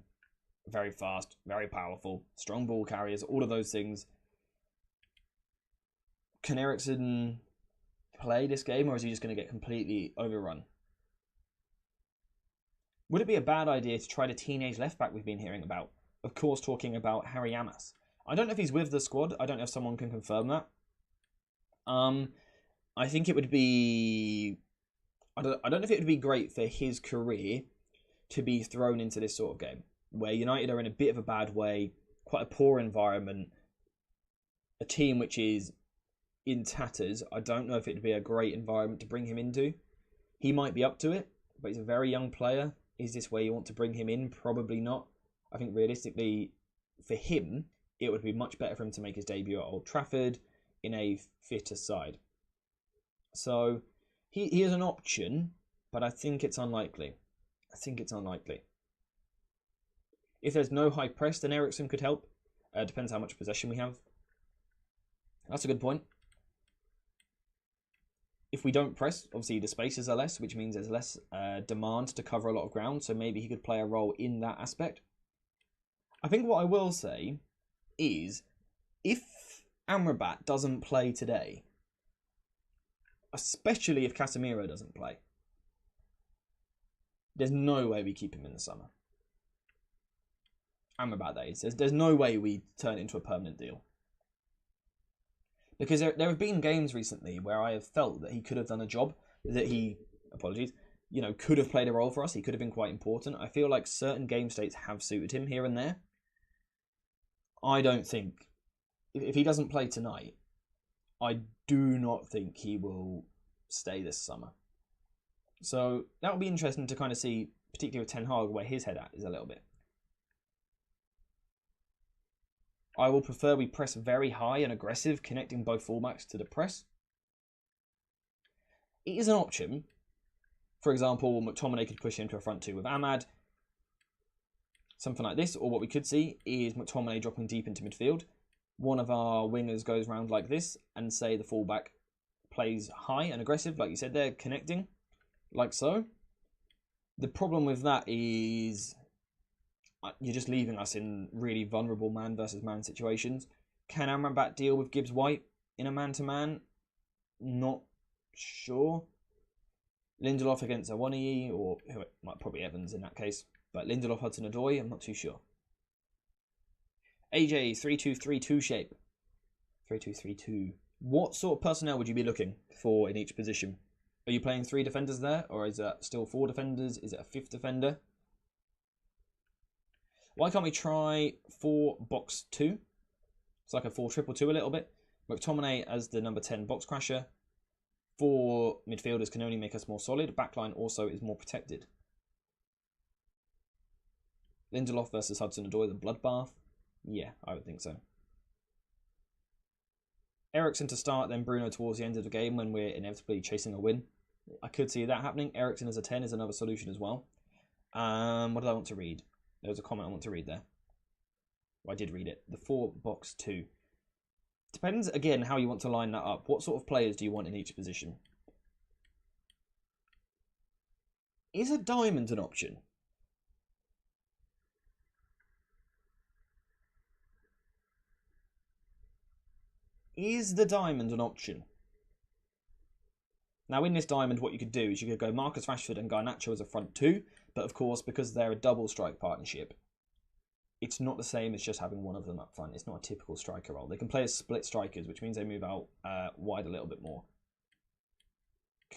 very fast, very powerful, strong ball carriers, all of those things. Can Eriksen play this game, or is he just going to get completely overrun? Would it be a bad idea to try the teenage left-back we've been hearing about? Of course, talking about Harry Amas. I don't know if he's with the squad. I don't know if someone can confirm that. I think it would be... I don't know if it would be great for his career to be thrown into this sort of game where United are in a bit of a bad way, quite a poor environment, a team which is in tatters. I don't know if it'd be a great environment to bring him into. He might be up to it, but he's a very young player. Is this where you want to bring him in? Probably not. I think realistically, for him, it would be much better for him to make his debut at Old Trafford in a fitter side. So he is an option, but I think it's unlikely. If there's no high press, then Eriksen could help. Depends how much possession we have. That's a good point. If we don't press, obviously the spaces are less, which means there's less demand to cover a lot of ground, so maybe he could play a role in that aspect. I think what I will say is, if Amrabat doesn't play today, especially if Casemiro doesn't play, there's no way we keep him in the summer. Amrabat, that is. There's no way we turn it into a permanent deal. Because there have been games recently where I have felt that he could have done a job, that he, could have played a role for us. He could have been quite important. I feel like certain game states have suited him here and there. I don't think, if he doesn't play tonight, I do not think he will stay this summer. So that will be interesting to kind of see, particularly with Ten Hag, where his head at is a little bit. I will prefer we press very high and aggressive, connecting both fullbacks to the press. It is an option. For example, McTominay could push into a front two with Ahmad. Something like this. Or what we could see is McTominay dropping deep into midfield. One of our wingers goes round like this, and say the fullback plays high and aggressive, like you said there, connecting, like so. The problem with that is you're just leaving us in really vulnerable man versus man situations. Can Amrabat deal with Gibbs White in a man-to-man? Not sure. Lindelof against Awoniyi, or probably Evans in that case. But Lindelof, Hudson-Odoi, I'm not too sure. AJ, 3-2-3-2 shape. 3-2-3-2. What sort of personnel would you be looking for in each position? Are you playing 3 defenders there, or is that still 4 defenders? Is it a 5th defender? Why can't we try 4-box-2? It's like a 4-2-2 a little bit. McTominay as the number 10 box crasher. 4 midfielders can only make us more solid. Backline also is more protected. Lindelof versus Hudson-Odoi, the bloodbath. Yeah, I would think so. Eriksen to start, then Bruno towards the end of the game when we're inevitably chasing a win. I could see that happening. Eriksen as a 10 is another solution as well. What did I want to read? There was a comment I want to read there. Well, I did read it. The 4-box-2. Depends, again, how you want to line that up. What sort of players do you want in each position? Is a diamond an option? Is the diamond an option? Now, in this diamond, what you could do is you could go Marcus Rashford and Garnacho as a front two, but of course, because they're a double strike partnership, it's not the same as just having one of them up front. It's not a typical striker role. They can play as split strikers, which means they move out wide a little bit more.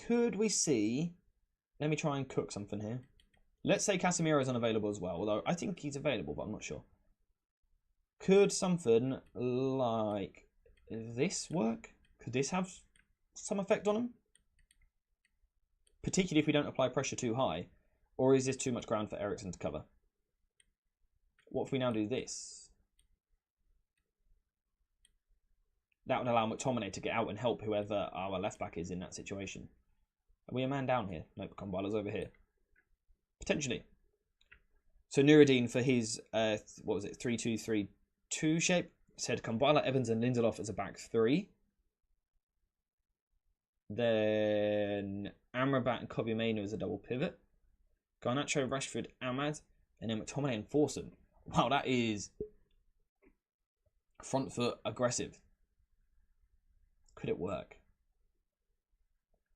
Could we see... Let me try and cook something here. Let's say Casemiro is unavailable as well, although I think he's available, but I'm not sure. Could something like this work? Could this have some effect on him? Particularly if we don't apply pressure too high. Or is this too much ground for Eriksen to cover? What if we now do this? That would allow McTominay to get out and help whoever our left back is in that situation. Are we a man down here? Nope, Kambal's over here. Potentially. So Nuruddin for his, 3-2-3-2 shape, said Kambala, Evans and Lindelof as a back 3. Then Amrabat and Kobbie Mainoo as a double pivot. Garnacho, Rashford, Ahmad, and then McTominay and Forsum. Wow, that is front foot aggressive. Could it work?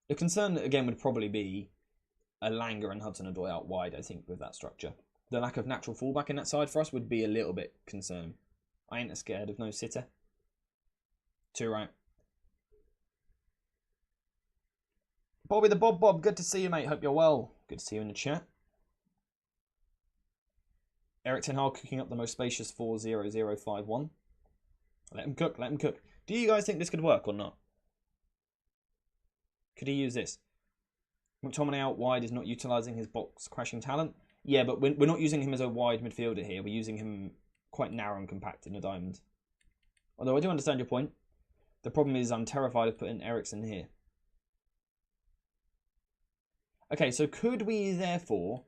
The concern, again, would probably be Elanga and Hudson-Odoi out wide, I think, with that structure. The lack of natural fullback in that side for us would be a little bit concerning. I ain't scared of no sitter. 2 right. Bobby the Bob, good to see you, mate. Hope you're well. Good to see you in the chat. Eric Ten Hag cooking up the most spacious 4-0-0-5-1. Let him cook, let him cook. Do you guys think this could work or not? Could he use this? McTominay out wide is not utilising his box crashing talent. Yeah, but we're not using him as a wide midfielder here. We're using him quite narrow and compact in a diamond. Although I do understand your point. The problem is I'm terrified of putting Eriksen here. Okay, so could we therefore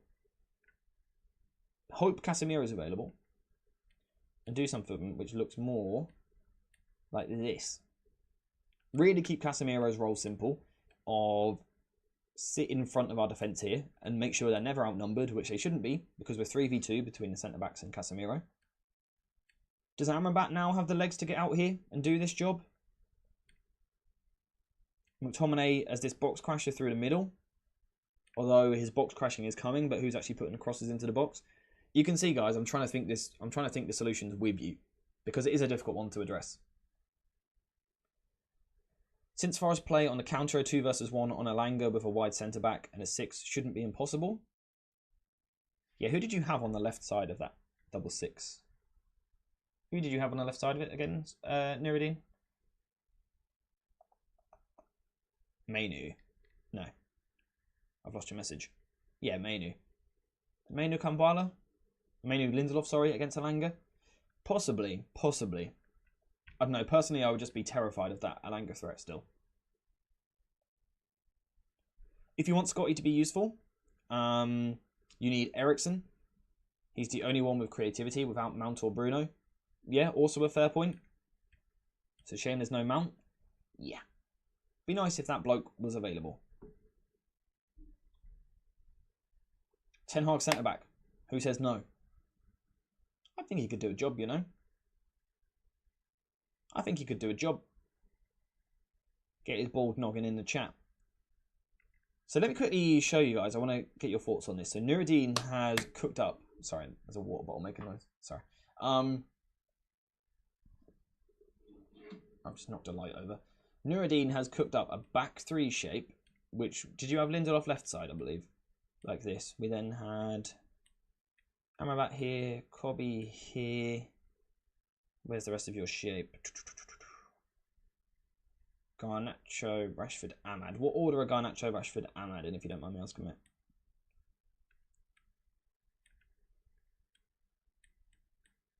hope Casemiro is available and do something which looks more like this? Really keep Casemiro's role simple of sit in front of our defence here and make sure they're never outnumbered, which they shouldn't be because we're 3v2 between the centre-backs and Casemiro. Does Amrabat now have the legs to get out here and do this job? McTominay as this box crasher through the middle. Although his box crashing is coming, but who's actually putting the crosses into the box? You can see, guys, I'm trying to think the solutions with you because it is a difficult one to address. Since Forest play on the counter a 2 versus 1 on Elanga with a wide centre back and a 6 shouldn't be impossible. Yeah, who did you have on the left side of that double 6? Who did you have on the left side of it again, Nuruddin? Mainu. No. I've lost your message. Yeah, Mainu. Mainu Kambala? Mainu Lindelof, sorry, against Elanga? Possibly. I don't know, personally I would just be terrified of that Elanga threat still. If you want Scotty to be useful, you need Eriksen. He's the only one with creativity without Mount or Bruno. Yeah, also a fair point. It's a shame there's no Mount. Yeah. Be nice if that bloke was available. Ten Hag centre back. Who says no? I think he could do a job, you know. I think he could do a job. Get his bald noggin in the chat. So let me quickly show you guys. I want to get your thoughts on this. So Nuruddin has cooked up. Sorry, there's a water bottle making noise. Sorry. I've just knocked a light over. Nuruddin has cooked up a back three shape. Which did you have Lindelof left side? I believe. Like this. We then had Amrabat here, Kobe here. Where's the rest of your shape? Garnacho, Rashford, Ahmad. What order are Garnacho, Rashford, Ahmad in, if you don't mind me asking, mate?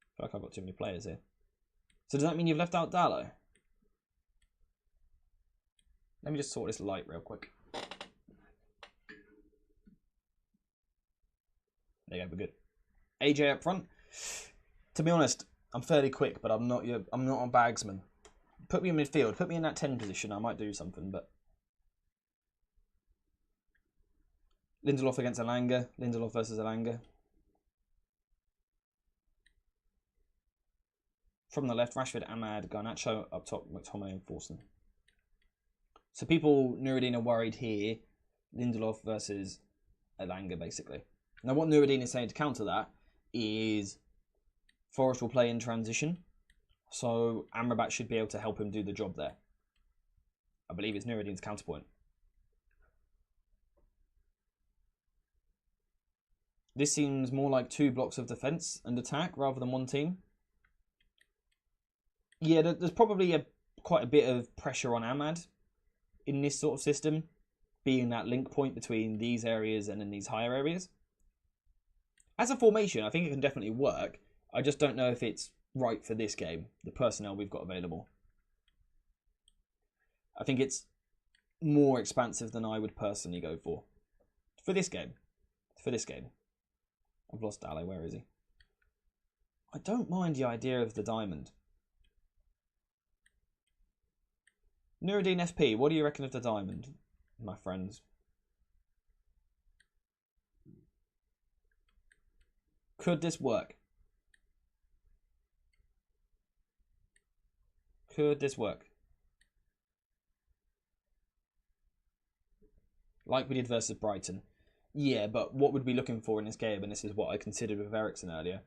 I feel like I've got too many players here. So does that mean you've left out Dallo? Let me just sort this light real quick. There you go, we're good. AJ up front. To be honest, I'm fairly quick, but I'm not a bagsman. Put me in midfield. Put me in that 10 position. I might do something, but Lindelof against Elanga. Lindelof versus Elanga. From the left, Rashford, Ahmad, Garnacho up top, McTominay and Forson. So people, Nuruddin, are worried here. Lindelof versus Elanga, basically. Now, what Nuruddin is saying to counter that is Forest will play in transition. So Amrabat should be able to help him do the job there. I believe it's Nuruddin's counterpoint. This seems more like 2 blocks of defence and attack rather than one team. Yeah, there's probably quite a bit of pressure on Ahmad in this sort of system, being that link point between these areas and then these higher areas. As a formation, I think it can definitely work. I just don't know if it's right for this game, the personnel we've got available. I think it's more expansive than I would personally go for. For this game. I've lost Dallo, where is he? I don't mind the idea of the diamond. Nuruddin FP, what do you reckon of the diamond, my friends? Could this work? Could this work? Like we did versus Brighton. Yeah, but what we'd be looking for in this game, and this is what I considered with Eriksen earlier,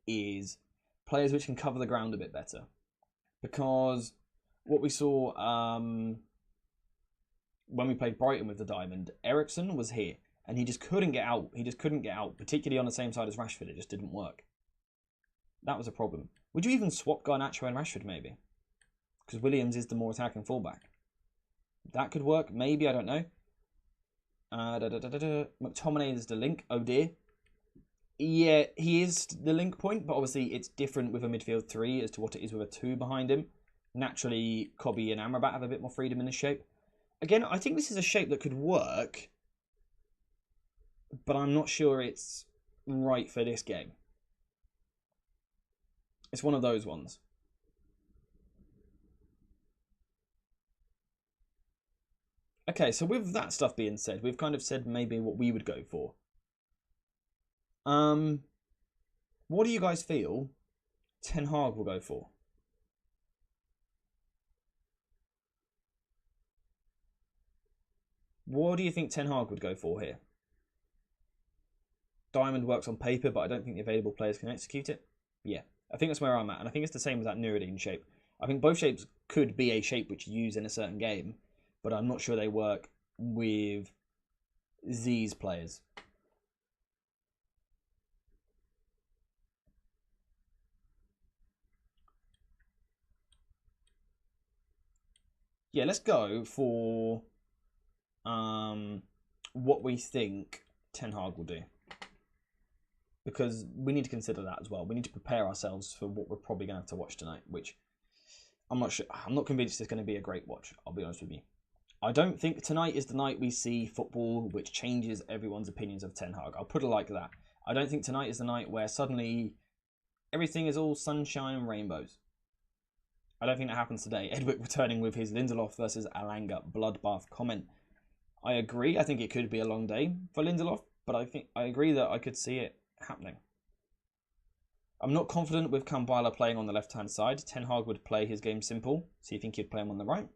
is players which can cover the ground a bit better. Because what we saw when we played Brighton with the diamond, Ericsson was here and he just couldn't get out. He just couldn't get out, particularly on the same side as Rashford. It just didn't work. That was a problem. Would you even swap Garnacho and Rashford maybe? Because Williams is the more attacking fullback. That could work. Maybe, I don't know. McTominay is the link. Oh dear. Yeah, he is the link point, but obviously it's different with a midfield 3 as to what it is with a 2 behind him. Naturally, Kobe and Amrabat have a bit more freedom in this shape. Again, I think this is a shape that could work, but I'm not sure it's right for this game. It's one of those ones. Okay, so with that stuff being said, we've kind of said maybe what we would go for. What do you guys feel Ten Hag will go for? What do you think Ten Hag would go for here? Diamond works on paper, but I don't think the available players can execute it. Yeah, I think that's where I'm at, and I think it's the same with that Nuruddin shape. I think both shapes could be a shape which you use in a certain game, but I'm not sure they work with these players. Yeah, let's go for what we think Ten Hag will do. Because we need to consider that as well. We need to prepare ourselves for what we're probably going to have to watch tonight, which I'm not sure. I'm not convinced it's going to be a great watch, I'll be honest with you. I don't think tonight is the night we see football which changes everyone's opinions of Ten Hag. I'll put it like that. I don't think tonight is the night where suddenly everything is all sunshine and rainbows. I don't think that happens today. Edwick returning with his Lindelof versus Elanga bloodbath comment. I agree. I think it could be a long day for Lindelof, but I agree that I could see it happening. I'm not confident with Kambala playing on the left-hand side. Ten Hag would play his game simple, so you think he'd play him on the right.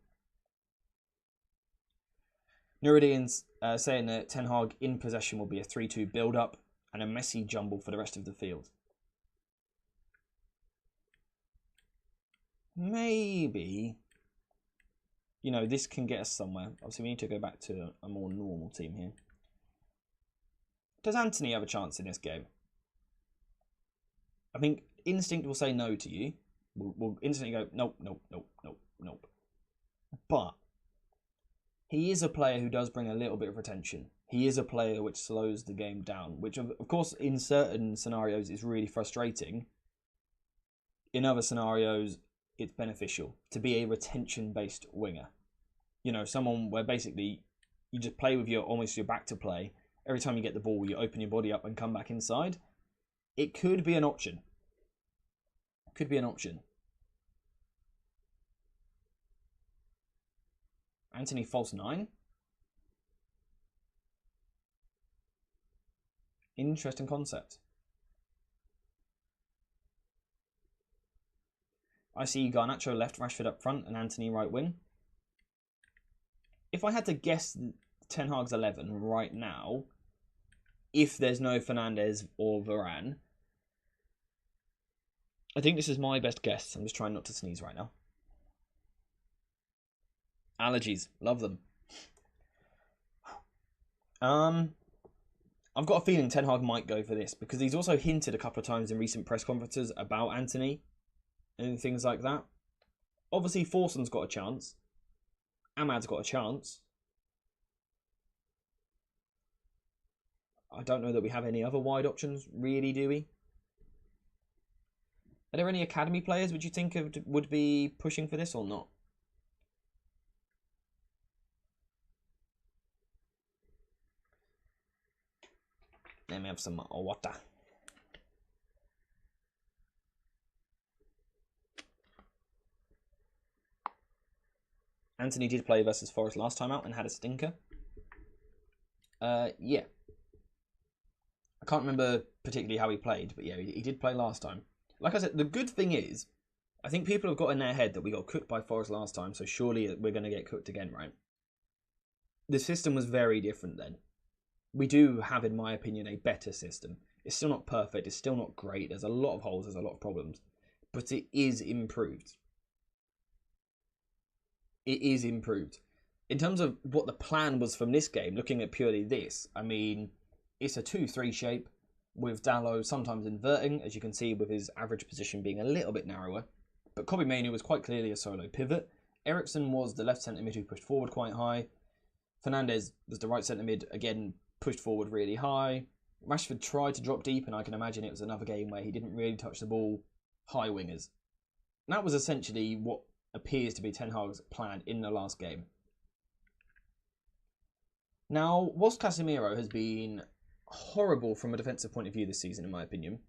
Nuruddin's saying that Ten Hag in possession will be a 3-2 build-up and a messy jumble for the rest of the field. Maybe, you know, this can get us somewhere. Obviously, we need to go back to a more normal team here. Does Anthony have a chance in this game? I think instinct will say no to you. We'll instantly go, nope, nope, nope, nope, nope. But he is a player who does bring a little bit of retention. He is a player which slows the game down, which of course in certain scenarios is really frustrating. In other scenarios, it's beneficial to be a retention-based winger. You know, someone where basically you just play with almost your back to play. Every time you get the ball, you open your body up and come back inside. It could be an option. Could be an option. Anthony false 9. Interesting concept. I see Garnacho left, Rashford up front, and Anthony right wing. If I had to guess Ten Hag's 11 right now, if there's no Fernandes or Varane, I think this is my best guess. I'm just trying not to sneeze right now. Allergies, love them. I've got a feeling Ten Hag might go for this because he's also hinted a couple of times in recent press conferences about Anthony and things like that. Obviously, Forson's got a chance. Ahmad's got a chance. I don't know that we have any other wide options, really, do we? Are there any academy players would you think would be pushing for this or not? Let me have some water. Anthony did play versus Forest last time out and had a stinker. Yeah. I can't remember particularly how he played, but yeah, he did play last time. Like I said, the good thing is, I think people have got in their head that we got cooked by Forest last time, so surely we're going to get cooked again, right? The system was very different then. We do have, in my opinion, a better system. It's still not perfect, it's still not great, there's a lot of holes, there's a lot of problems, but it is improved. It is improved. in terms of what the plan was from this game, looking at purely this, I mean, it's a 2-3 shape with Dalot sometimes inverting, as you can see with his average position being a little bit narrower. But Kobbie Mainoo was quite clearly a solo pivot. Eriksen was the left centre mid who pushed forward quite high. Fernandes was the right centre mid, again, pushed forward really high. Rashford tried to drop deep, and I can imagine it was another game where he didn't really touch the ball. High wingers. And that was essentially what appears to be Ten Hag's plan in the last game. Now, whilst Casemiro has been horrible from a defensive point of view this season, in my opinion,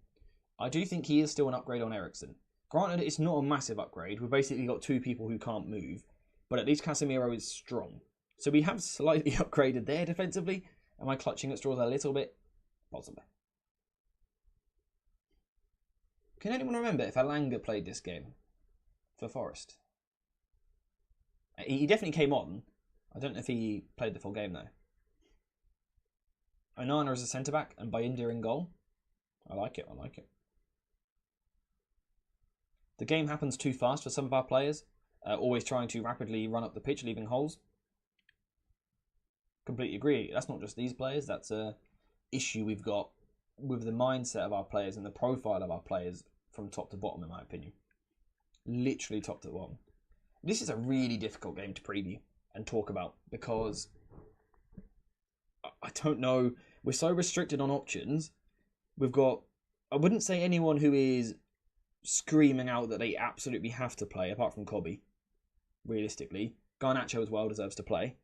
I do think he is still an upgrade on Eriksen. Granted, it's not a massive upgrade. We've basically got two people who can't move, but at least Casemiro is strong. So we have slightly upgraded there defensively. Am I clutching at straws a little bit? Possibly. Can anyone remember if Elanga played this game for Forest? He definitely came on. I don't know if he played the full game though. Onana as a centre-back and Bayindir in goal. I like it, I like it. The game happens too fast for some of our players, always trying to rapidly run up the pitch, leaving holes. Completely agree. That's not just these players, that's a issue we've got with the mindset of our players and the profile of our players from top to bottom, in my opinion. Literally top to bottom. This is a really difficult game to preview and talk about because I don't know. We're so restricted on options. We've got, I wouldn't say anyone who is screaming out that they absolutely have to play, apart from Kobbie, realistically. Garnacho as well deserves to play.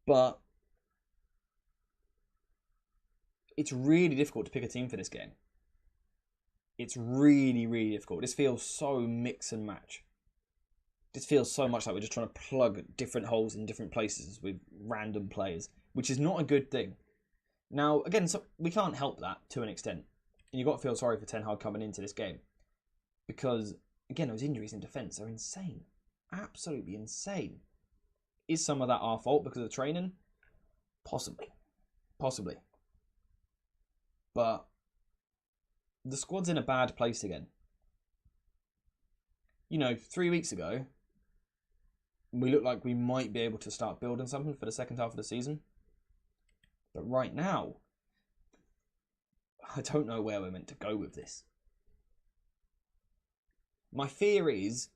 But it's really difficult to pick a team for this game. It's really, really difficult. This feels so mix and match. This feels so much like we're just trying to plug different holes in different places with random players, which is not a good thing. Now, again, so we can't help that to an extent. And you've got to feel sorry for Ten Hag coming into this game. Because, again, those injuries in defence are insane. Absolutely insane. Is some of that our fault because of training? Possibly. Possibly. But the squad's in a bad place again. You know, 3 weeks ago, we looked like we might be able to start building something for the second half of the season. But right now, I don't know where we're meant to go with this. My fear is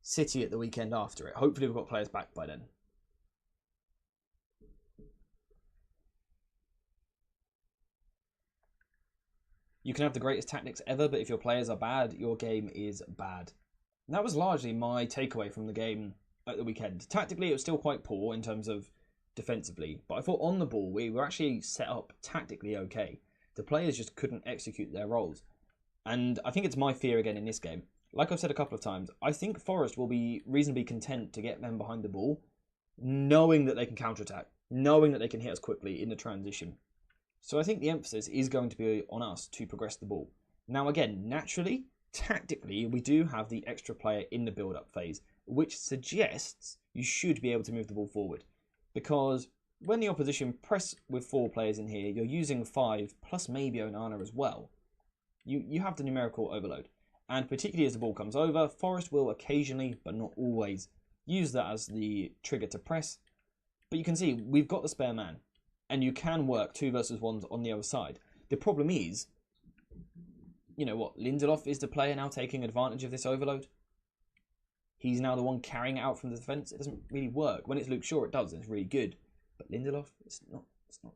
City at the weekend after it. Hopefully we've got players back by then. You can have the greatest tactics ever, but if your players are bad, your game is bad. And that was largely my takeaway from the game at the weekend. Tactically, it was still quite poor in terms of defensively, but I thought on the ball, we were actually set up tactically okay. The players just couldn't execute their roles. And I think it's my fear again in this game. Like I've said a couple of times, I think Forest will be reasonably content to get men behind the ball, knowing that they can counterattack, knowing that they can hit us quickly in the transition. So I think the emphasis is going to be on us to progress the ball. Now again, naturally, tactically, we do have the extra player in the build-up phase, which suggests you should be able to move the ball forward. Because when the opposition press with 4 players in here, you're using 5, plus maybe Onana as well. You have the numerical overload. And particularly as the ball comes over, Forest will occasionally, but not always, use that as the trigger to press. But you can see, we've got the spare man. And you can work 2 versus 1s on the other side. The problem is, you know what, Lindelof is the player now taking advantage of this overload. He's now the one carrying it out from the defence. It doesn't really work. When it's Luke Shaw, it does, and it's really good. But Lindelof, it's not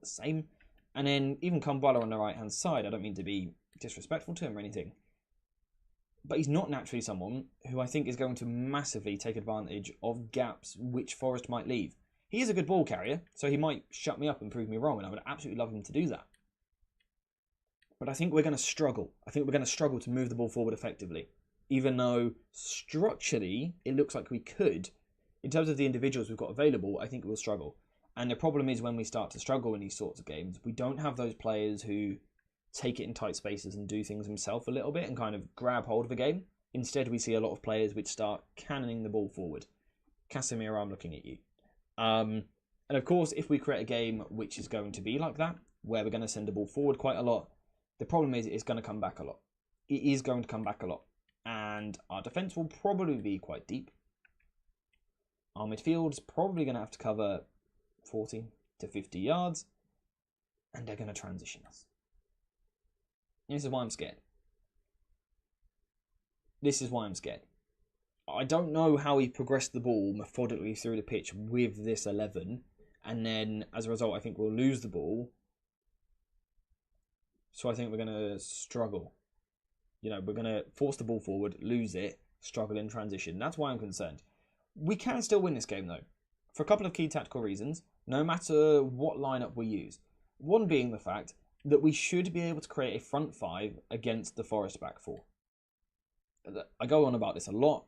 the same. And then even Kumbala on the right-hand side, I don't mean to be disrespectful to him or anything, but he's not naturally someone who I think is going to massively take advantage of gaps which Forest might leave. He is a good ball carrier, so he might shut me up and prove me wrong, and I would absolutely love him to do that. But I think we're going to struggle. I think we're going to struggle to move the ball forward effectively, even though structurally it looks like we could. In terms of the individuals we've got available, I think we'll struggle. And the problem is when we start to struggle in these sorts of games, we don't have those players who take it in tight spaces and do things themselves a little bit and kind of grab hold of a game. Instead, we see a lot of players which start cannoning the ball forward. Casemiro, I'm looking at you. And of course, if we create a game which is going to be like that, where we're going to send the ball forward quite a lot, the problem is it's going to come back a lot. It is going to come back a lot. And our defence will probably be quite deep. Our midfield's probably going to have to cover 40 to 50 yards, and they're going to transition us. This is why I'm scared. This is why I'm scared. I don't know how he progressed the ball methodically through the pitch with this 11, and then as a result, I think we'll lose the ball. So I think we're going to struggle. You know, we're going to force the ball forward, lose it, struggle in transition. That's why I'm concerned. We can still win this game, though, for a couple of key tactical reasons, no matter what lineup we use. One being the fact that we should be able to create a front five against the Forest back four. I go on about this a lot.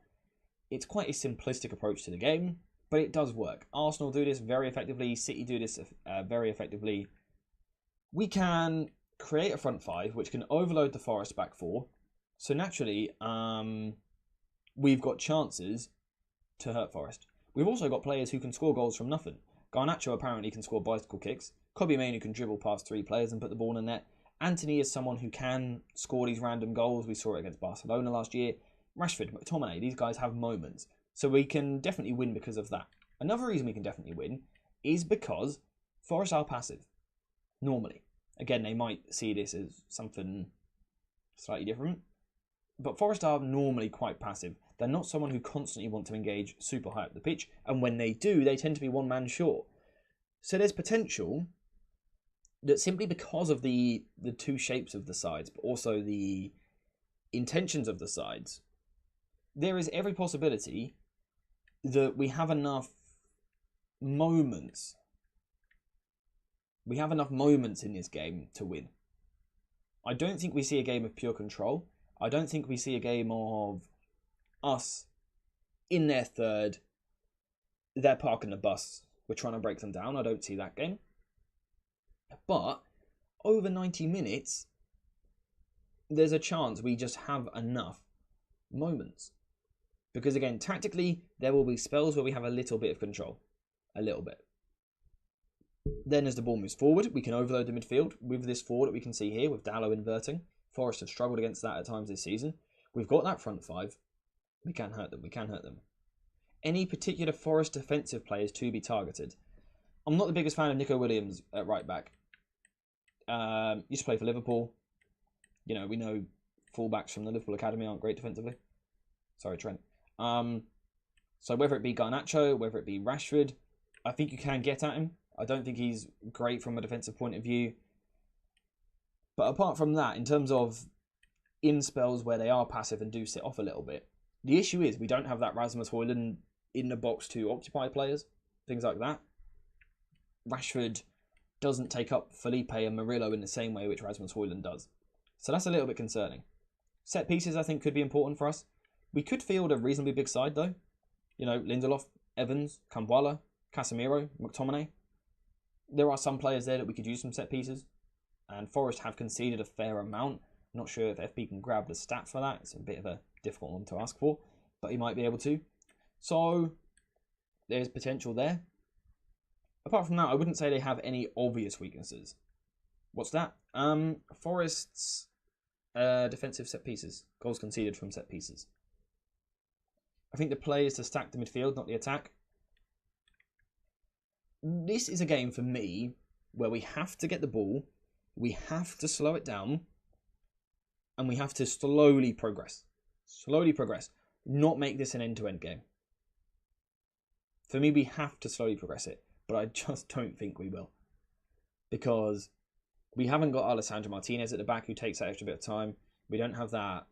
It's quite a simplistic approach to the game, but it does work. Arsenal do this very effectively. City do this very effectively. We can create a front five, which can overload the Forest back four. So naturally, we've got chances to hurt Forest. We've also got players who can score goals from nothing. Garnacho apparently can score bicycle kicks. Kobbie Mainoo can dribble past 3 players and put the ball in net. Antony is someone who can score these random goals. We saw it against Barcelona last year. Rashford, McTominay, these guys have moments. So we can definitely win because of that. Another reason we can definitely win is because Forest are passive. Normally. Again, they might see this as something slightly different. But Forest are normally quite passive. They're not someone who constantly want to engage super high up the pitch. And when they do, they tend to be one man short. So there's potential that simply because of the two shapes of the sides, but also the intentions of the sides, there is every possibility that we have enough moments. We have enough moments in this game to win. I don't think we see a game of pure control. I don't think we see a game of us in their third. They're parking the bus. We're trying to break them down. I don't see that game. But over 90 minutes, there's a chance we just have enough moments. Because again, tactically, there will be spells where we have a little bit of control. A little bit. Then as the ball moves forward, we can overload the midfield with this four that we can see here with Dalot inverting. Forest have struggled against that at times this season. We've got that front five. We can hurt them. We can hurt them. Any particular Forest defensive players to be targeted? I'm not the biggest fan of Nico Williams at right back. Used to play for Liverpool. You know, we know fullbacks from the Liverpool Academy aren't great defensively. Sorry, Trent. So whether it be Garnacho, whether it be Rashford, I think you can get at him. I don't think he's great from a defensive point of view. But apart from that, in terms of in spells where they are passive and do sit off a little bit, the issue is we don't have that Rasmus Højlund in the box to occupy players, things like that. Rashford doesn't take up Felipe and Murillo in the same way which Rasmus Højlund does. So that's a little bit concerning. Set pieces, I think, could be important for us. We could field a reasonably big side, though. You know, Lindelof, Evans, Kambwala, Casemiro, McTominay. There are some players there that we could use some set pieces. And Forest have conceded a fair amount. Not sure if FB can grab the stat for that. It's a bit of a difficult one to ask for. But he might be able to. So, there's potential there. Apart from that, I wouldn't say they have any obvious weaknesses. What's that? Forest's defensive set pieces. Goals conceded from set pieces. I think the play is to stack the midfield, not the attack. This is a game for me where we have to get the ball, we have to slow it down, and we have to slowly progress. Slowly progress. Not make this an end-to-end game. For me, we have to slowly progress it, but I just don't think we will. Because we haven't got Alessandro Martinez at the back who takes that extra bit of time. We don't have that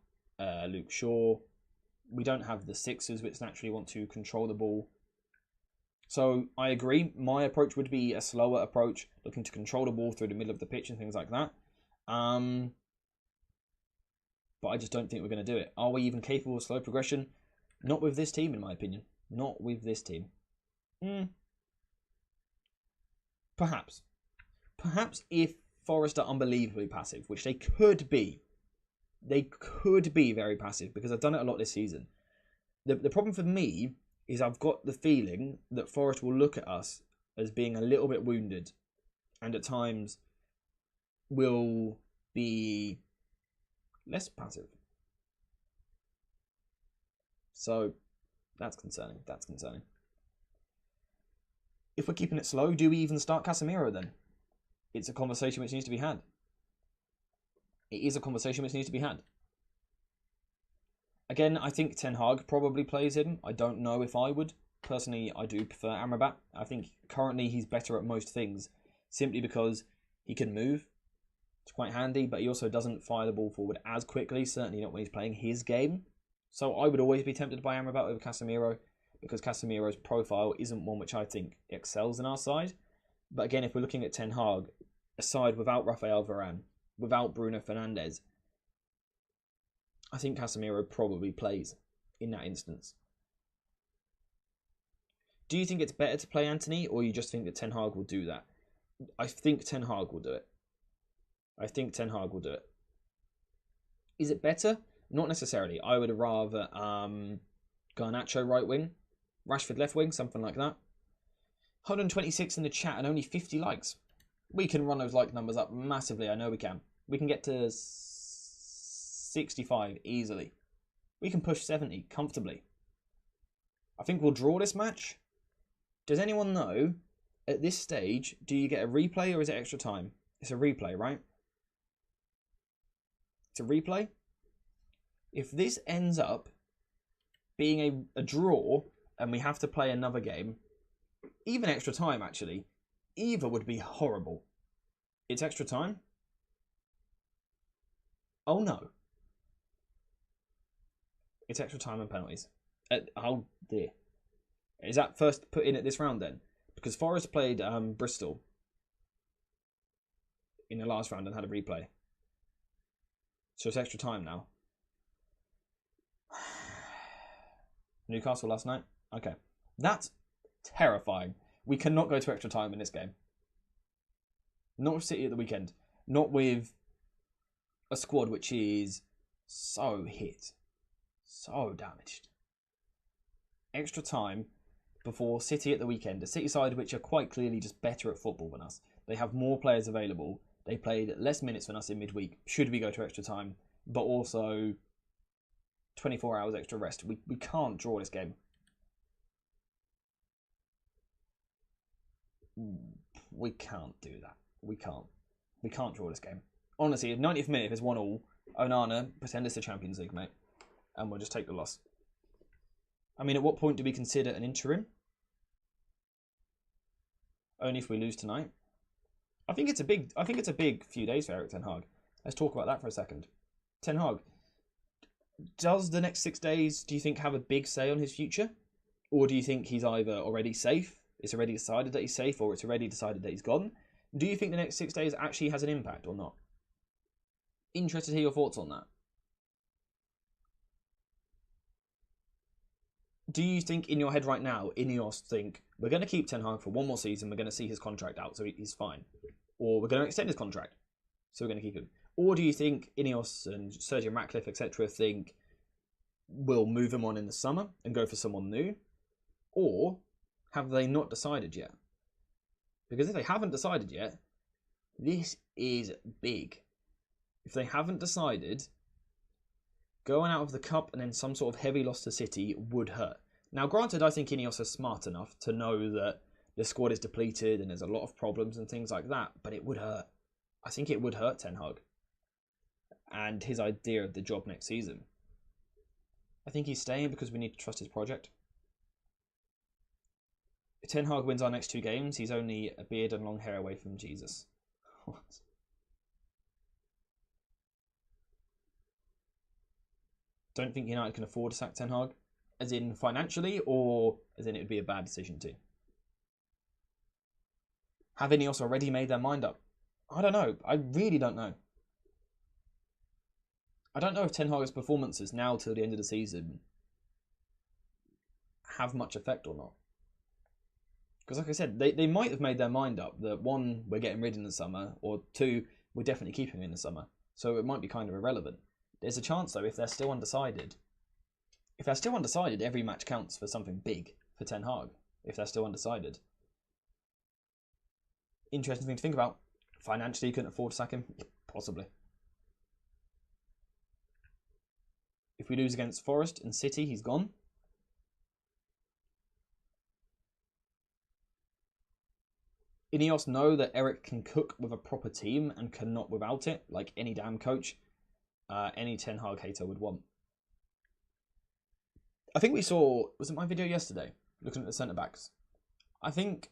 Luke Shaw. We don't have the Sixers which naturally want to control the ball. So I agree. My approach would be a slower approach, looking to control the ball through the middle of the pitch and things like that. But I just don't think we're going to do it. Are we even capable of slow progression? Not with this team, in my opinion. Not with this team. Perhaps. Perhaps if Forest are unbelievably passive, which they could be. They could be very passive because I've done it a lot this season. The problem for me is I've got the feeling that Forest will look at us as being a little bit wounded and at times will be less passive. So that's concerning. That's concerning. if we're keeping it slow, do we even start Casemiro then? It's a conversation which needs to be had. It is a conversation which needs to be had. Again, I think Ten Hag probably plays him. I don't know if I would. Personally, I do prefer Amrabat. I think currently he's better at most things, simply because he can move. It's quite handy, but he also doesn't fire the ball forward as quickly, certainly not when he's playing his game. So I would always be tempted by Amrabat over Casemiro, because Casemiro's profile isn't one which I think excels in our side. But again, if we're looking at Ten Hag, a side without Rafael Varane, without Bruno Fernandes, I think Casemiro probably plays in that instance. Do you think it's better to play Antony, or you just think that Ten Hag will do that? I think Ten Hag will do it. I think Ten Hag will do it. Is it better? Not necessarily. I would rather Garnacho right wing, Rashford left wing, something like that. 126 in the chat and only 50 likes. We can run those like numbers up massively. I know we can. We can get to 65 easily. We can push 70 comfortably. I think we'll draw this match. Does anyone know, at this stage, do you get a replay or is it extra time? It's a replay, right? It's a replay. If this ends up being a draw and we have to play another game, even extra time actually, either would be horrible. It's extra time? Oh no. It's extra time and penalties. Oh dear. Is that first put in at this round then? Because Forest played Bristol in the last round and had a replay. So it's extra time now. Newcastle last night? Okay. That's terrifying. We cannot go to extra time in this game. Not with City at the weekend. Not with a squad which is so hit. So damaged. Extra time before City at the weekend. A City side which are quite clearly just better at football than us. They have more players available. They played less minutes than us in midweek. Should we go to extra time? But also 24 hours extra rest. We can't draw this game. We can't do that. We can't. We can't draw this game. Honestly, 90th minute, if it's 1-1, Onana, pretend it's the Champions League, mate. And we'll just take the loss. I mean, at what point do we consider an interim? Only if we lose tonight. I think it's a big few days for Erik Ten Hag. Let's talk about that for a second. Ten Hag, does the next 6 days, do you think, have a big say on his future? Or do you think he's either already safe, it's already decided that he's safe, or it's already decided that he's gone? Do you think the next 6 days actually has an impact or not? Interested to hear your thoughts on that. Do you think in your head right now, Ineos think, we're going to keep Ten Hag for one more season, we're going to see his contract out, so he's fine. Or we're going to extend his contract, so we're going to keep him. Or do you think Ineos and Sergio Ratcliffe, etc., think we'll move him on in the summer and go for someone new? Or have they not decided yet? Because if they haven't decided yet, this is big. If they haven't decided, going out of the cup and then some sort of heavy loss to City would hurt. Now, granted, I think Ineos are smart enough to know that the squad is depleted and there's a lot of problems and things like that, but it would hurt. I think it would hurt Ten Hag and his idea of the job next season. I think he's staying because we need to trust his project. If Ten Hag wins our next 2 games, he's only a beard and long hair away from Jesus. What? Don't think United can afford to sack Ten Hag, as in financially, or as in it would be a bad decision too. Have Ineos already made their mind up? I don't know. I really don't know. I don't know if Ten Hag's performances now till the end of the season have much effect or not. Because like I said, they might have made their mind up that 1, we're getting rid in the summer, or 2, we're definitely keeping him in the summer. So it might be kind of irrelevant. There's a chance though, if they're still undecided, every match counts for something big for Ten Hag. If they're still undecided. Interesting thing to think about. Financially, you couldn't afford to sack him? Possibly. If we lose against Forest and City, he's gone. Ineos know that Eric can cook with a proper team and cannot without it, like any damn coach, any Ten Hag hater would want. I think we saw, was it my video yesterday, looking at the centre-backs? I think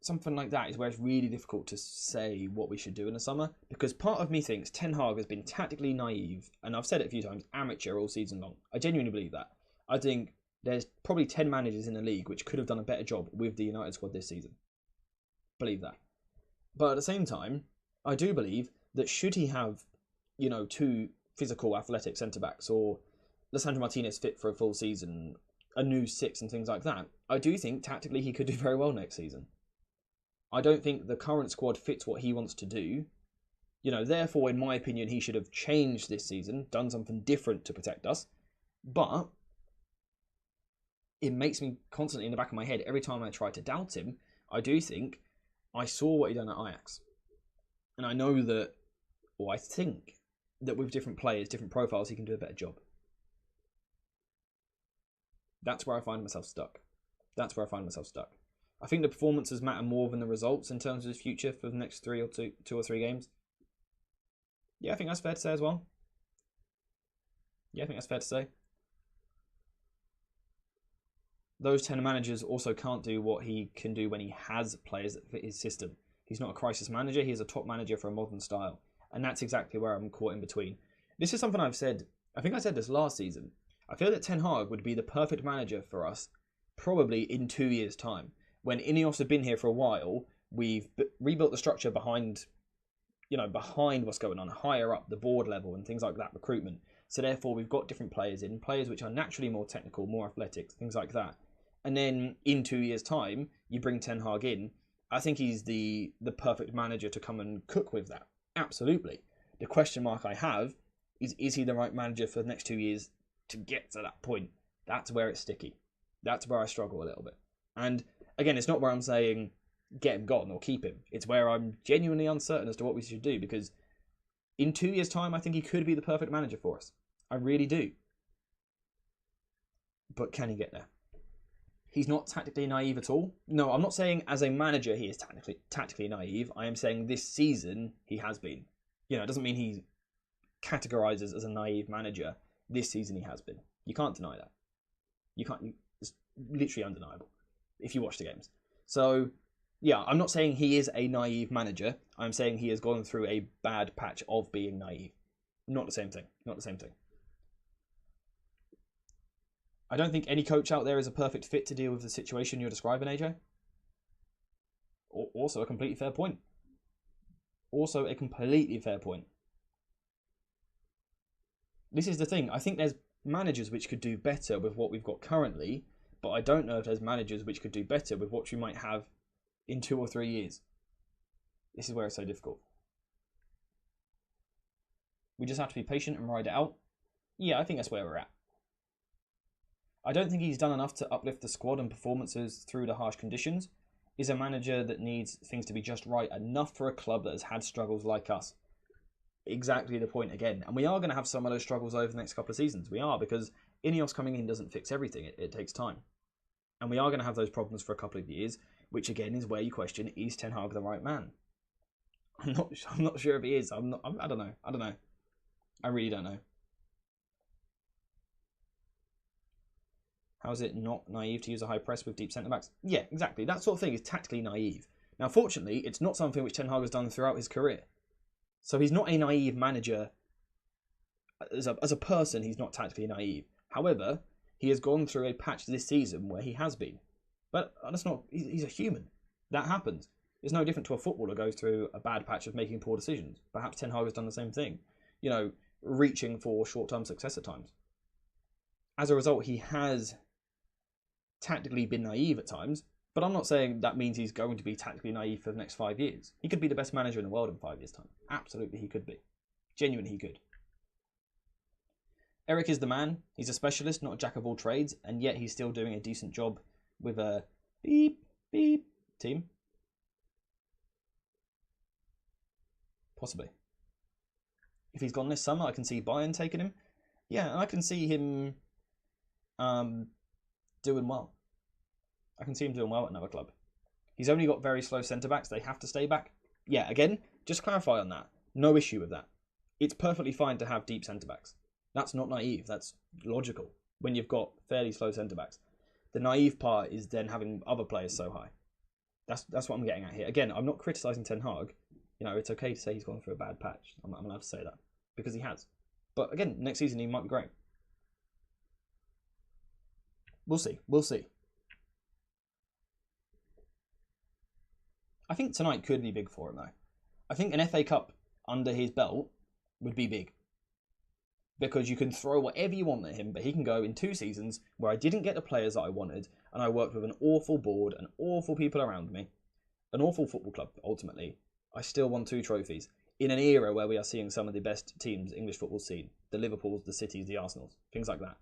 something like that is where it's really difficult to say what we should do in the summer, because part of me thinks Ten Hag has been tactically naive, and I've said it a few times, amateur all season long. I genuinely believe that. I think there's probably 10 managers in the league which could have done a better job with the United squad this season. Believe that. But at the same time, I do believe that should he have, two physical, athletic centre-backs, or Lisandro Martinez fit for a full season, a new six and things like that, I do think tactically he could do very well next season. I don't think the current squad fits what he wants to do. Therefore, in my opinion, he should have changed this season, done something different to protect us. But it makes me constantly in the back of my head, every time I try to doubt him, I do think I saw what he done at Ajax. And I know that, or I think that with different players, different profiles, he can do a better job. That's where I find myself stuck. I think the performances matter more than the results in terms of his future for the next two or three games. Yeah, I think that's fair to say as well. Those 10 managers also can't do what he can do when he has players that fit his system. He's not a crisis manager, he's a top manager for a modern style. And that's exactly where I'm caught in between. This is something I've said, I think I said this last season. I feel that Ten Hag would be the perfect manager for us probably in 2 years' time. When Ineos have been here for a while, we've rebuilt the structure behind what's going on, higher up the board level and things like that, recruitment. So therefore, we've got different players which are naturally more technical, more athletic, things like that. And then in 2 years' time, you bring Ten Hag in. I think he's the perfect manager to come and cook with that. Absolutely. The question mark I have is he the right manager for the next 2 years to get to that point? That's where it's sticky. That's where I struggle a little bit. And again, it's not where I'm saying get him gone or keep him. It's where I'm genuinely uncertain as to what we should do, because in 2 years' time, I think he could be the perfect manager for us. I really do. But can he get there? He's not tactically naive at all. No, I'm not saying as a manager he is tactically naive. I am saying this season he has been. It doesn't mean he categorises as a naive manager. This season he has been. You can't deny that. It's literally undeniable if you watch the games. So, yeah, I'm not saying he is a naive manager. I'm saying he has gone through a bad patch of being naive. Not the same thing. I don't think any coach out there is a perfect fit to deal with the situation you're describing, AJ. Also a completely fair point. This is the thing. I think there's managers which could do better with what we've got currently, but I don't know if there's managers which could do better with what we might have in 2 or 3 years. This is where it's so difficult. We just have to be patient and ride it out. Yeah, I think that's where we're at. I don't think he's done enough to uplift the squad and performances through the harsh conditions. He's a manager that needs things to be just right enough for a club that has had struggles like us. Exactly the point again. And we are going to have some of those struggles over the next couple of seasons. We are, because Ineos coming in doesn't fix everything. It takes time. And we are going to have those problems for a couple of years, which again is where you question, is Ten Hag the right man? I'm not sure if he is. I don't know. I really don't know. How is it not naive to use a high press with deep centre-backs? Yeah, exactly. That sort of thing is tactically naive. Now, fortunately, it's not something which Ten Hag has done throughout his career. So he's not a naive manager. As a person, he's not tactically naive. However, he has gone through a patch this season where he has been. But that's not... He's a human. That happens. It's no different to a footballer goes through a bad patch of making poor decisions. Perhaps Ten Hag has done the same thing. Reaching for short-term success at times. As a result, he has tactically been naive at times, but I'm not saying that means he's going to be tactically naive for the next 5 years. He could be the best manager in the world in 5 years' time. Absolutely, he could be. Genuinely, he could. Eric is the man. He's a specialist, not a jack of all trades, and yet he's still doing a decent job with a beep team. Possibly. If he's gone this summer, I can see Bayern taking him. Yeah, and I can see him doing well. I can see him doing well at another club. He's only got very slow centre-backs. They have to stay back. Yeah, again, just clarify on that. No issue with that. It's perfectly fine to have deep centre-backs. That's not naive. That's logical when you've got fairly slow centre-backs. The naive part is then having other players so high. That's what I'm getting at here. Again, I'm not criticising Ten Hag. You know, it's okay to say he's gone through a bad patch. I'm allowed to say that because he has. But again, next season he might be great. We'll see. We'll see. I think tonight could be big for him, though. I think an FA Cup under his belt would be big. Because you can throw whatever you want at him, but he can go in 2 seasons where I didn't get the players that I wanted, and I worked with an awful board and awful people around me, an awful football club, ultimately. I still won 2 trophies in an era where we are seeing some of the best teams English football's seen. The Liverpools, the Cities, the Arsenals, things like that.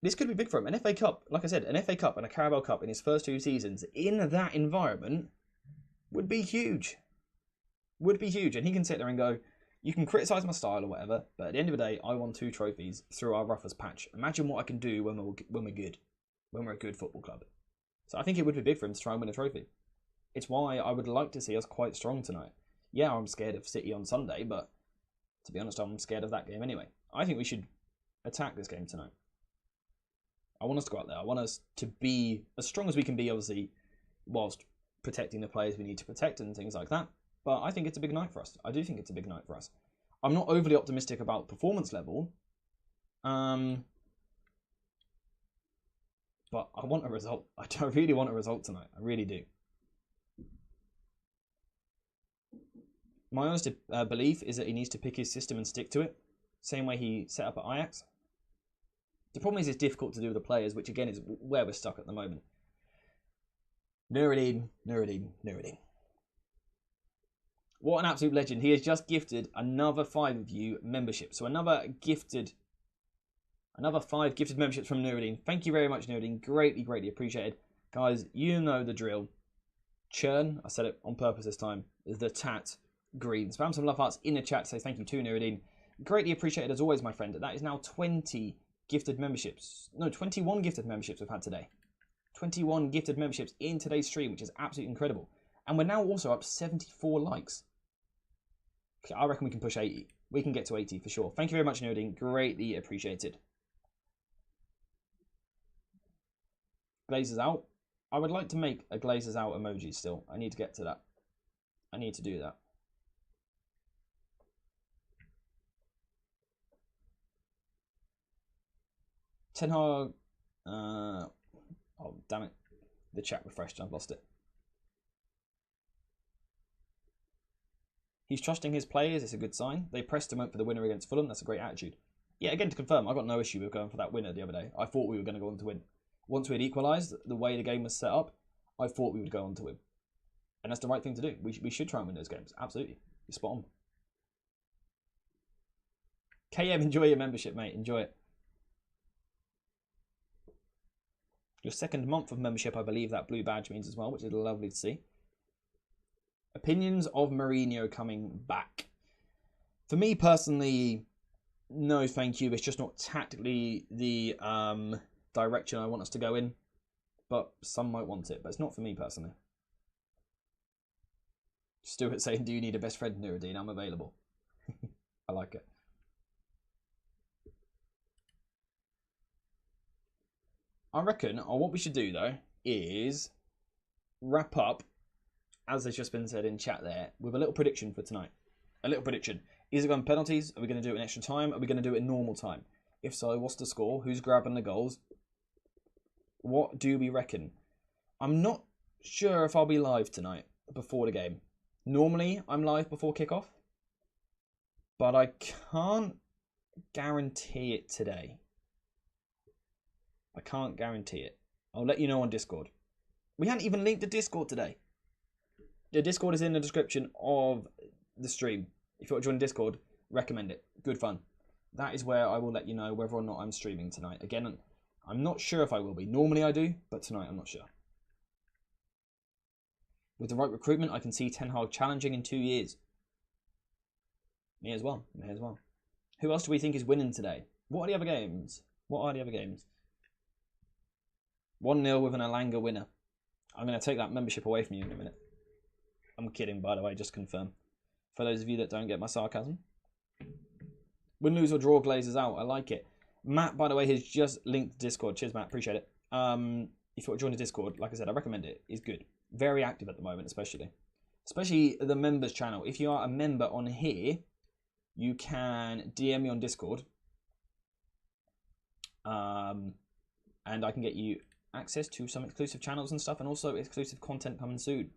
This could be big for him. An FA Cup, like I said, an FA Cup and a Carabao Cup in his first 2 seasons in that environment would be huge. Would be huge. And he can sit there and go, you can criticise my style or whatever, but at the end of the day, I won 2 trophies through our roughest patch. Imagine what I can do when we're good. When we're a good football club. So I think it would be big for him to try and win a trophy. It's why I would like to see us quite strong tonight. Yeah, I'm scared of City on Sunday, but to be honest, I'm scared of that game anyway. I think we should attack this game tonight. I want us to go out there. I want us to be as strong as we can be, obviously, whilst protecting the players we need to protect and things like that. But I think it's a big night for us. I do think it's a big night for us. I'm not overly optimistic about performance level. But I want a result. I really want a result tonight. I really do. My honest belief is that he needs to pick his system and stick to it. Same way he set up at Ajax. The problem is it's difficult to do with the players, which again is where we're stuck at the moment. Nuruddin. What an absolute legend. He has just gifted another 5 of you memberships. So another 5 gifted memberships from Nuruddin. Thank you very much, Nuruddin. Greatly, greatly appreciated. Guys, you know the drill. Churn, I said it on purpose this time, the tat green. Spam some love hearts in the chat. Say thank you to Nuruddin. Greatly appreciated as always, my friend. That is now 20 gifted memberships. No, 21 gifted memberships we've had today. 21 gifted memberships in today's stream, which is absolutely incredible. And we're now also up 74 likes. Okay, I reckon we can push 80. We can get to 80 for sure. Thank you very much, Noding. Greatly appreciated. Glazers out. I would like to make a Glazers out emoji still. I need to get to that. I need to do that. Ten Hag. Oh, damn it. The chat refreshed. I've lost it. He's trusting his players. It's a good sign. They pressed him up for the winner against Fulham. That's a great attitude. Yeah, again, to confirm, I got no issue with going for that winner the other day. I thought we were going to go on to win. Once we had equalised, the way the game was set up, I thought we would go on to win. And that's the right thing to do. We should try and win those games. Absolutely. You're spot on. KM, enjoy your membership, mate. Enjoy it. Your 2nd month of membership, I believe that blue badge means as well, which is lovely to see. Opinions of Mourinho coming back. For me personally, no thank you. It's just not tactically the direction I want us to go in. But some might want it, but it's not for me personally. Stuart saying, do you need a best friend, Nuruddin? I'm available. I like it. I reckon what we should do, though, is wrap up, as has just been said in chat there, with a little prediction for tonight. A little prediction. Is it going penalties? Are we going to do it in extra time? Are we going to do it in normal time? If so, what's the score? Who's grabbing the goals? What do we reckon? I'm not sure if I'll be live tonight before the game. Normally, I'm live before kickoff. But I can't guarantee it today. I can't guarantee it. I'll let you know on Discord. We hadn't even linked the Discord today. The Discord is in the description of the stream. If you want to join Discord, recommend it. Good fun. That is where I will let you know whether or not I'm streaming tonight. Again, I'm not sure if I will be. Normally I do, but tonight I'm not sure. With the right recruitment, I can see Ten Hag challenging in 2 years. Me as well. Me as well. Who else do we think is winning today? What are the other games? 1-0 with an Elanga winner. I'm going to take that membership away from you in a minute. I'm kidding, by the way, just confirm. For those of you that don't get my sarcasm. Win, lose, or draw, Glazers out. I like it. Matt, by the way, has just linked Discord. Cheers, Matt. Appreciate it. If you want to join the Discord, like I said, I recommend it. It's good. Very active at the moment, especially the members channel. If you are a member on here, you can DM me on Discord. And I can get you access to some exclusive channels and stuff, and also exclusive content coming soon.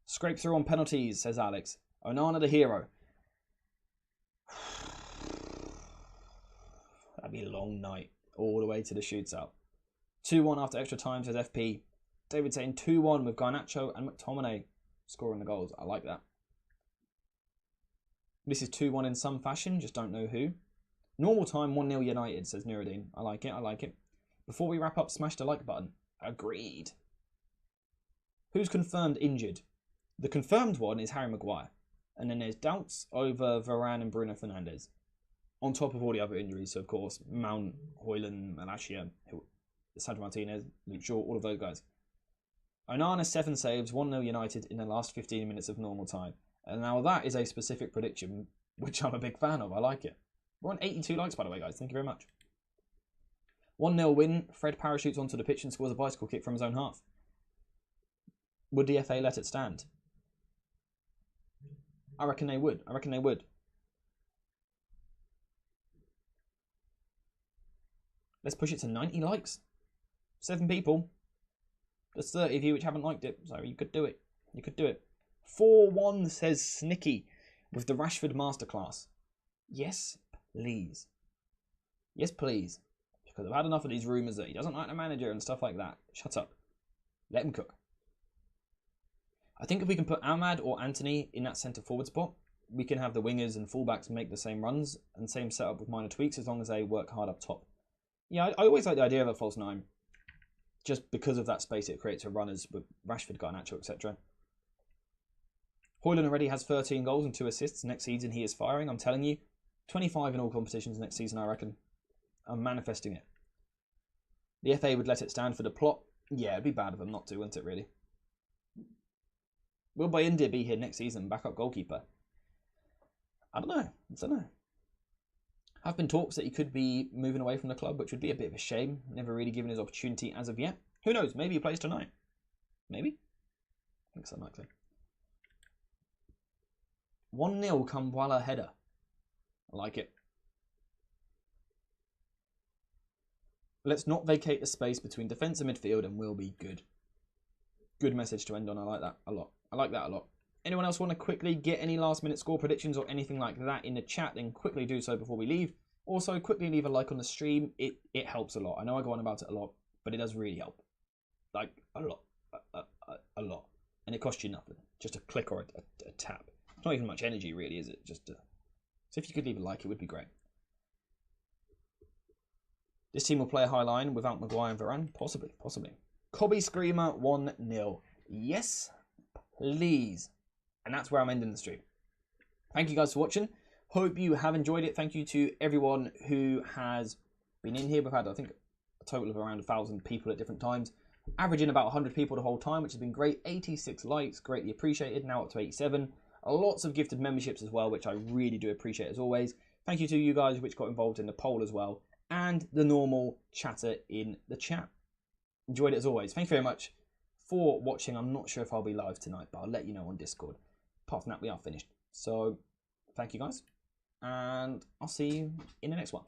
Scrape through on penalties, says Alex. Onana the hero. That'd be a long night, all the way to the shoots out. 2-1 after extra time, says FP. David saying 2-1 with Garnacho and McTominay scoring the goals. I like that. This is 2-1 in some fashion, just don't know who. Normal time, 1-0 United, says Nuruddin. I like it, I like it. Before we wrap up, smash the like button. Agreed. Who's confirmed injured? The confirmed one is Harry Maguire. And then there's doubts over Varane and Bruno Fernandes. On top of all the other injuries, so of course, Mount, Højlund, Malacia, Sandro Martinez, Luke Shaw, all of those guys. Onana 7 saves, 1-0 United in the last 15 minutes of normal time. And now that is a specific prediction, which I'm a big fan of. I like it. We're on 82 likes, by the way, guys. Thank you very much. 1-0 win. Fred parachutes onto the pitch and scores a bicycle kick from his own half. Would the FA let it stand? I reckon they would. I reckon they would. Let's push it to 90 likes. 7 people. There's 30 of you which haven't liked it, so you could do it. You could do it. 4-1 says Snicky with the Rashford masterclass. Yes, please. Yes, please. Because I've had enough of these rumours that he doesn't like the manager and stuff like that. Shut up. Let him cook. I think if we can put Ahmad or Anthony in that centre forward spot, we can have the wingers and fullbacks make the same runs and same setup with minor tweaks as long as they work hard up top. Yeah, I always like the idea of a false 9. Just because of that space it creates for runners with Rashford, Garnacho, etc. Højlund already has 13 goals and 2 assists. Next season he is firing, I'm telling you. 25 in all competitions next season, I reckon. I'm manifesting it. The FA would let it stand for the plot. Yeah, it'd be bad of them not to, wouldn't it, really? Will Bayindir be here next season, backup goalkeeper? I don't know. I don't know. Have been talks that he could be moving away from the club, which would be a bit of a shame. Never really given his opportunity as of yet. Who knows? Maybe he plays tonight. Maybe? I think it's unlikely. 1-0 Kambwala header. I like it. Let's not vacate the space between defence and midfield and we'll be good. Good message to end on. I like that a lot. I like that a lot. Anyone else want to quickly get any last minute score predictions or anything like that in the chat, then quickly do so before we leave. Also, quickly leave a like on the stream. It helps a lot. I know I go on about it a lot, but it does really help. Like, a lot. A lot. And it costs you nothing. Just a click or a tap. It's not even much energy, really, is it? Just so if you could leave a like, it would be great. This team will play a high line without Maguire and Varane? Possibly, possibly. Cobby Screamer 1-0. Yes, please. And that's where I'm ending the stream. Thank you guys for watching. Hope you have enjoyed it. Thank you to everyone who has been in here. We've had, I think, a total of around 1,000 people at different times. Averaging about 100 people the whole time, which has been great. 86 likes, greatly appreciated. Now up to 87. Lots of gifted memberships as well, which I really do appreciate as always. Thank you to you guys which got involved in the poll as well. And the normal chatter in the chat. Enjoyed it as always. Thank you very much for watching. I'm not sure if I'll be live tonight, but I'll let you know on Discord. Apart from that, we are finished. So, thank you guys. And I'll see you in the next one.